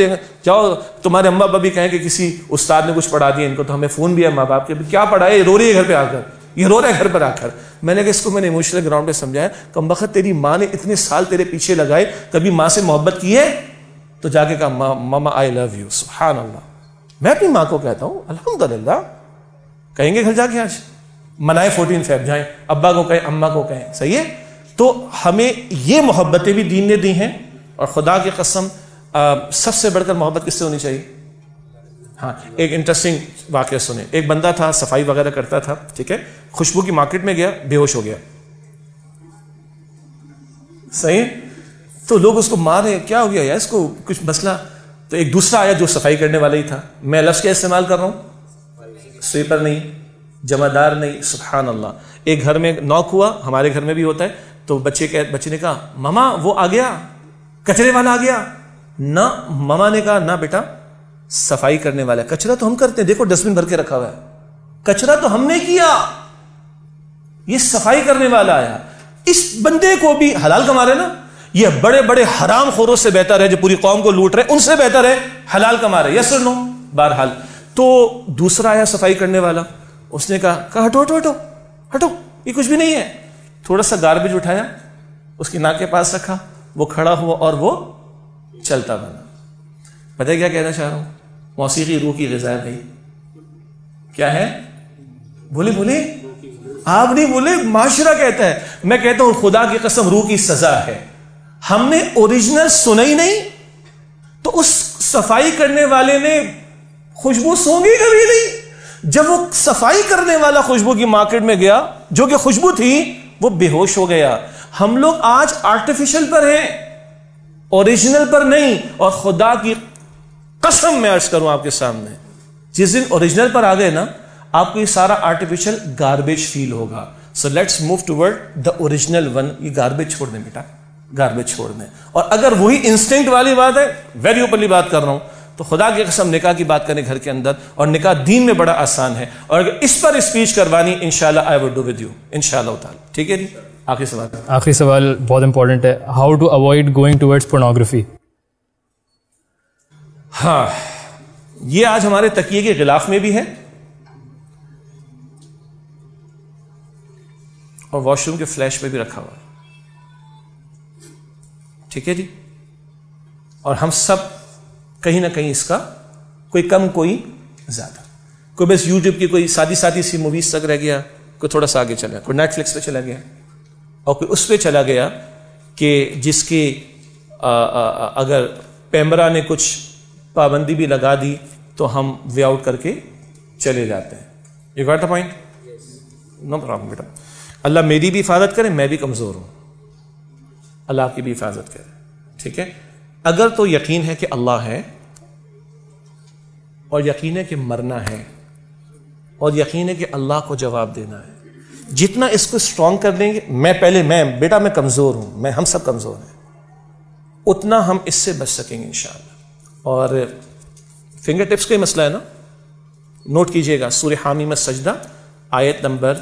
جاؤ تمہارے اماں ابا بھی کہیں کہ کسی استاد نے کچھ پڑھا دیا ان کو, تو ہمیں فون بھی ہے ماں باپ کے, کیا پڑھا ہے؟ یہ رو رہی ہے گھر پہ آ کر, یہ رو رہا ہے گھر پر آ کر. میں نے کہا اس کو میں نے ایموشنل گراؤنڈ پہ سمجھایا, کم بخت تیری ماں نے اتنے سال تیرے پیچھے لگائے, کبھی ماں سے محبت کی ہے؟ تو جا کے کہا ماما آئی لو یو. سبحان اللہ. میں اپنی ماں کو کہتا ہوں الحمدللہ, کہیں گے گھر جا کے آج منائے 14 فیب, جائیں ابا کو کہیں, اماں کو کہیں, صحیح ہے. تو ہمیں یہ محبتیں بھی دین نے دی ہیں, اور خدا کی قسم سب سے بڑھ کر محبت کس سے ہونی چاہیے؟ ہاں, ایک انٹرسٹنگ واقعہ سنیں. ایک بندہ تھا صفائی وغیرہ کرتا تھا, ٹھیک ہے, خوشبو کی مارکیٹ میں گیا, بے ہوش ہو گیا, صحیح. تو لوگ اس کو مارے, کیا ہو گیا یا اس کو کچھ مسئلہ. تو ایک دوسرا آیا جو صفائی کرنے والا ہی تھا. میں لفظ کیا استعمال کر رہا ہوں؟ سویپر نہیں, جمع دار نہیں. سبحان اللہ. ایک گھر میں نوک ہوا, ہمارے گھر میں بھی ہوتا ہے, تو بچے نے کہا ماما وہ آ گیا, کچرے والا آ گیا. نہ, ماما نے کہا نہ بیٹا, صفائی کرنے والا, کچرا تو ہم کرتے ہیں, دیکھو ڈسٹ بن بھر کے رکھا ہوا ہے, کچرا تو ہم نے کیا, یہ صفائی کرنے والا آیا. اس بندے کو بھی حلال کما رہے نا, یہ بڑے بڑے حرام خوروں سے بہتر ہے جو پوری قوم کو لوٹ رہے, ان سے بہتر ہے حلال کما رہے. یس اور نو؟ بہرحال. تو دوسرا آیا صفائی کرنے والا, اس نے کہا ہٹو ہٹو ہٹو ہٹو, یہ کچھ بھی نہیں ہے. تھوڑا سا گاربیج اٹھایا, اس کی ناک کے پاس رکھا, وہ کھڑا ہوا اور وہ چلتا بنا. پتہ کیا کہنا چاہ رہا ہوں؟ موسیقی روح کی غذا ہے بھائی. کیا ہے؟ بولے آپ نہیں بولے، معاشرہ کہتا ہے. میں کہتا ہوں خدا کی قسم روح کی سزا ہے. ہم نے اوریجنل سنا ہی نہیں تو اس صفائی کرنے والے نے خوشبو سونگی کبھی نہیں. جب وہ صفائی کرنے والا خوشبو کی مارکیٹ میں گیا جو کہ خوشبو تھی وہ بے ہوش ہو گیا. ہم لوگ آج آرٹیفیشل پر ہیں، اوریجنل پر نہیں. اور خدا کی قسم میں عرض کروں آپ کے سامنے، جس دن اوریجنل پر آ گئے نا آپ کو یہ سارا آرٹیفیشل گاربیج فیل ہوگا. So let's move toward the original one. یہ گاربیج چھوڑ دیں بیٹا، گاربیج چھوڑ دیں. اور اگر وہی انسٹنکٹ والی بات ہے، ویری اوپنلی بات کر رہا ہوں، تو خدا کی قسم نکاح کی بات کریں گھر کے اندر. اور نکاح دین میں بڑا آسان ہے. اور اگر اس پر اسپیچ کروانی انشاءاللہ آئی ول ڈو ود یو انشاءاللہ تعالی. ٹھیک ہے جی. آخری سوال بہت امپورٹنٹ ہے. How to avoid going towards pornography. ہاں یہ آج ہمارے تکیے کے غلاف میں بھی ہے اور واش روم کے فلیش پہ بھی رکھا ہوا ہے. ٹھیک ہے جی. اور ہم سب کہیں نہ کہیں اس کا کوئی کم کوئی زیادہ، کوئی بس یوٹیوب کی کوئی سادی سی موویز تک رہ گیا، کوئی تھوڑا سا آگے چلا، کوئی نیٹ فلکس پہ چلا گیا، اور کوئی اس پہ چلا گیا کہ جس کے اگر پیمرا نے کچھ پابندی بھی لگا دی تو ہم وے آؤٹ کر کے چلے جاتے ہیں. You got the point? No problem بیٹا. اللہ میری بھی حفاظت کرے، میں بھی کمزور ہوں، اللہ آپ کی بھی حفاظت کرے. ٹھیک ہے. اگر تو یقین ہے کہ اللہ ہے، اور یقین ہے کہ مرنا ہے، اور یقین ہے کہ اللہ کو جواب دینا ہے، جتنا اس کو اسٹرانگ کر دیں گے، میں بیٹا میں کمزور ہوں، ہم سب کمزور ہیں، اتنا ہم اس سے بچ سکیں گے انشاءاللہ. اور فنگر ٹپس کا ہی مسئلہ ہے نا، نوٹ کیجئے گا. سورہ حامی میں سجدہ آیت نمبر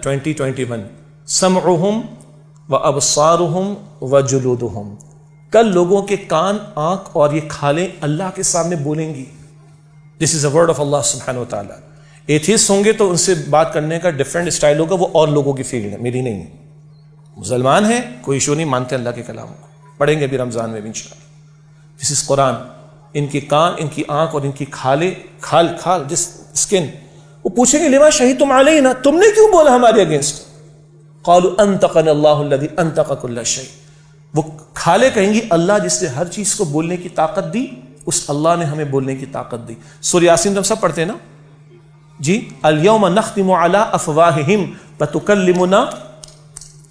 20-21. سمعہم و ابصارہم و جلودہم. کل لوگوں کے کان، آنکھ اور یہ کھالیں اللہ کے سامنے بولیں گی. دس از اے ورڈ آف اللہ سبحانہ و تعالیٰ. ایتھیسٹ ہوں گے تو ان سے بات کرنے کا ڈفرینٹ اسٹائل ہوگا، وہ اور لوگوں کی فیلڈ ہے، میری نہیں ہے. مسلمان ہیں، کوئی ایشو نہیں، مانتے اللہ کے کلام کو، پڑھیں گے بھی رمضان میں بھی انشاءاللہ. دس از قرآن. ان کے کان، ان کی آنکھ اور ان کی کھالیں، کھال جس اسکن، وہ پوچھیں گے لما شہدتم علینا، تم نے کیوں بولا ہمارے اگینسٹ؟ قالوا انطقنا اللہ الذی انطق کل شیء. وہ کھالے کہیں گی اللہ جس نے ہر چیز کو بولنے کی طاقت دی، اس اللہ نے ہمیں بولنے کی طاقت دی. سورہ یاسین ہم سب پڑھتے ہیں نا جی. الیوم نختم علی افواہہم وتکلمنا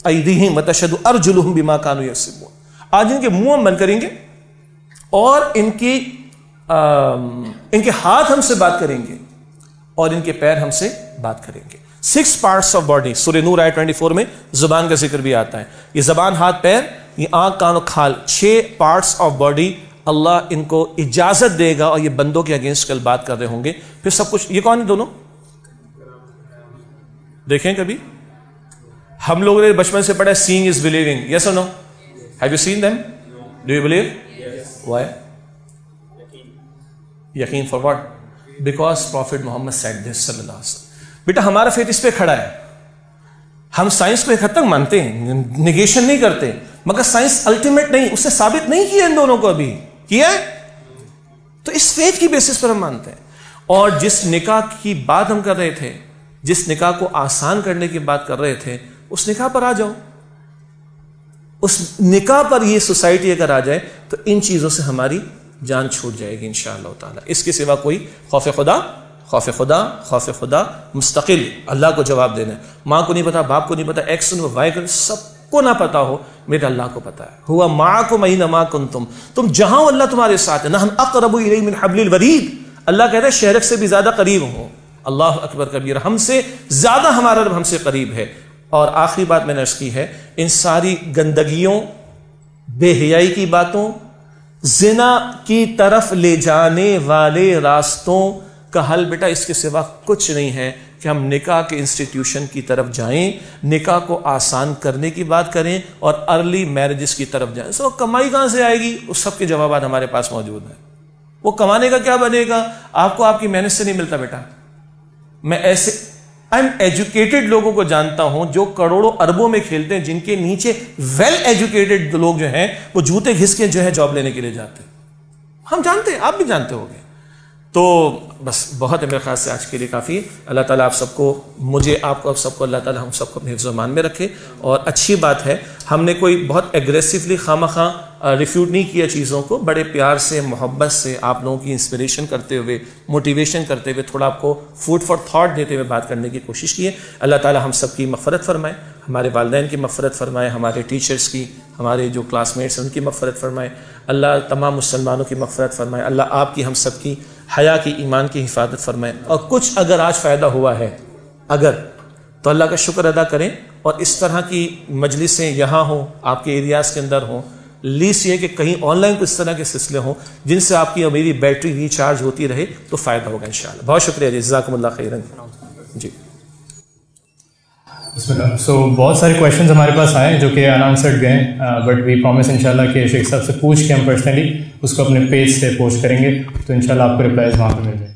ایدیہم وتشہد ارجلہم بما کانوا یکسبون. آج ان کے منہ ہم بند کریں گے اور ان کے ہاتھ ہم سے بات کریں گے اور ان کے پیر ہم سے بات کریں گے. 6 parts آف باڈی. سورہ نور آیت 24 میں زبان کا ذکر بھی آتا ہے. یہ زبان، ہاتھ، پیر، یہ آنکھ، کان اور کھال، 6 parts آف باڈی. اللہ ان کو اجازت دے گا اور یہ بندوں کے اگینسٹ کل بات کر رہے ہوں گے. پھر سب کچھ، یہ کون ہے دونوں؟ دیکھیں کبھی ہم لوگوں نے بچپن سے پڑھا سینگ از بلیونگ. یس اور no? Have you seen them? Do you believe? Why? یقین for what? Because prophet Muhammad said this صلی اللہ علیہ وسلم. بیٹا ہمارا فیتھ اس پہ کھڑا ہے. ہم سائنس کو ایک حد تک مانتے ہیں، نیگیشن نہیں کرتے، مگر سائنس الٹیمیٹ نہیں، اس سے ثابت نہیں کیا ان دونوں کو ابھی کیا ہے. تو اس فیتھ کی بیسس پر ہم مانتے ہیں. اور جس نکاح کی بات ہم کر رہے تھے، جس نکاح کو آسان کرنے کی بات کر رہے تھے، اس نکاح پر آ جاؤ. اس نکاح پر یہ سوسائٹی اگر آ جائے تو ان چیزوں سے ہماری جان چھوٹ جائے گی انشاءاللہ تعالی. اس کے سوا کوئی خوف خدا مستقل اللہ کو جواب دینا ہے. ماں کو نہیں پتا، باپ کو نہیں پتا، ایکس و وائی کو سب کو نہ پتا ہو، میرا اللہ کو پتا ہے. ہوا معکم اینما کنتم، تم جہاں ہو اللہ تمہارے ساتھ ہے. نحن اقرب الیہ من حبل الورید. اللہ کہتا ہے شہرک سے بھی زیادہ قریب ہو. اللہ اکبر کبیر. ہم سے زیادہ ہمارا رب ہم سے قریب ہے. اور آخری بات میں نے عرض کی ہے، ان ساری گندگیوں، بے حیائی کی باتوں، زنا کی طرف لے جانے والے راستوں کا حل بیٹا اس کے سوا کچھ نہیں ہے کہ ہم نکاح کے انسٹیٹیوشن کی طرف جائیں، نکاح کو آسان کرنے کی بات کریں اور ارلی میرجز کی طرف جائیں. سو کمائی کہاں سے آئے گی؟ اس سب کے جوابات ہمارے پاس موجود ہیں. وہ کمانے کا کیا بنے گا؟ آپ کو آپ کی محنت سے نہیں ملتا بیٹا. میں ایسے ایجوکیٹڈ لوگوں کو جانتا ہوں جو کروڑوں اربوں میں کھیلتے ہیں، جن کے نیچے ویل ایجوکیٹڈ لوگ جو ہیں وہ جوتے گھس کے جو ہے جاب لینے کے لیے جاتے ہیں. ہم جانتے ہیں، آپ بھی جانتے ہو گے. تو بس بہت ہے میرے خیال سے آج کے لیے کافی. اللہ تعالیٰ آپ سب کو, مجھے, آپ کو, آپ سب کو, اللہ تعالیٰ ہم سب کو اپنے حفظ و امان میں رکھے. اور اچھی بات ہے ہم نے کوئی بہت ایگریسولی خواہ ریفیوٹ نہیں کیا چیزوں کو, بڑے پیار سے, محبت سے آپ لوگوں کی انسپریشن کرتے ہوئے, موٹیویشن کرتے ہوئے, تھوڑا آپ کو فوڈ فار تھاٹ دیتے ہوئے بات کرنے کی کوشش کی ہے. اللہ تعالیٰ ہم سب کی مغفرت فرمائے, ہمارے والدین کی مغفرت فرمائے, ہمارے ٹیچرز کی, ہمارے جو کلاس میٹس ہیں ان کی مغفرت فرمائے. اللہ تمام مسلمانوں کی مغفرت فرمائے. اللہ آپ کی, ہم سب کی حیا کی, ایمان کی حفاظت فرمائے. اور کچھ اگر آج فائدہ ہوا ہے تو اللہ کا شکر ادا کریں. اور اس طرح کی مجلسیں یہاں ہوں, آپ کے ایریاز کے اندر ہوں, لیس یہ کہ کہیں آن لائن کو اس طرح کے سلسلے ہوں جن سے آپ کی میری بیٹری ریچارج ہوتی رہے, تو فائدہ ہوگا انشاءاللہ. بہت شکریہ جی, جزاکم اللہ خیرا. جی سو بہت سارے کویشچنز ہمارے پاس آئے جو کہ انآنسرڈ گئے, بٹ وی پرومس انشاءاللہ کہ شیخ صاحب سے پوچھ کے ہم پرسنلی اس کو اپنے پیج سے پوسٹ کریں گے, تو انشاءاللہ آپ کو ریپلائز وہاں پہ مل جائیں.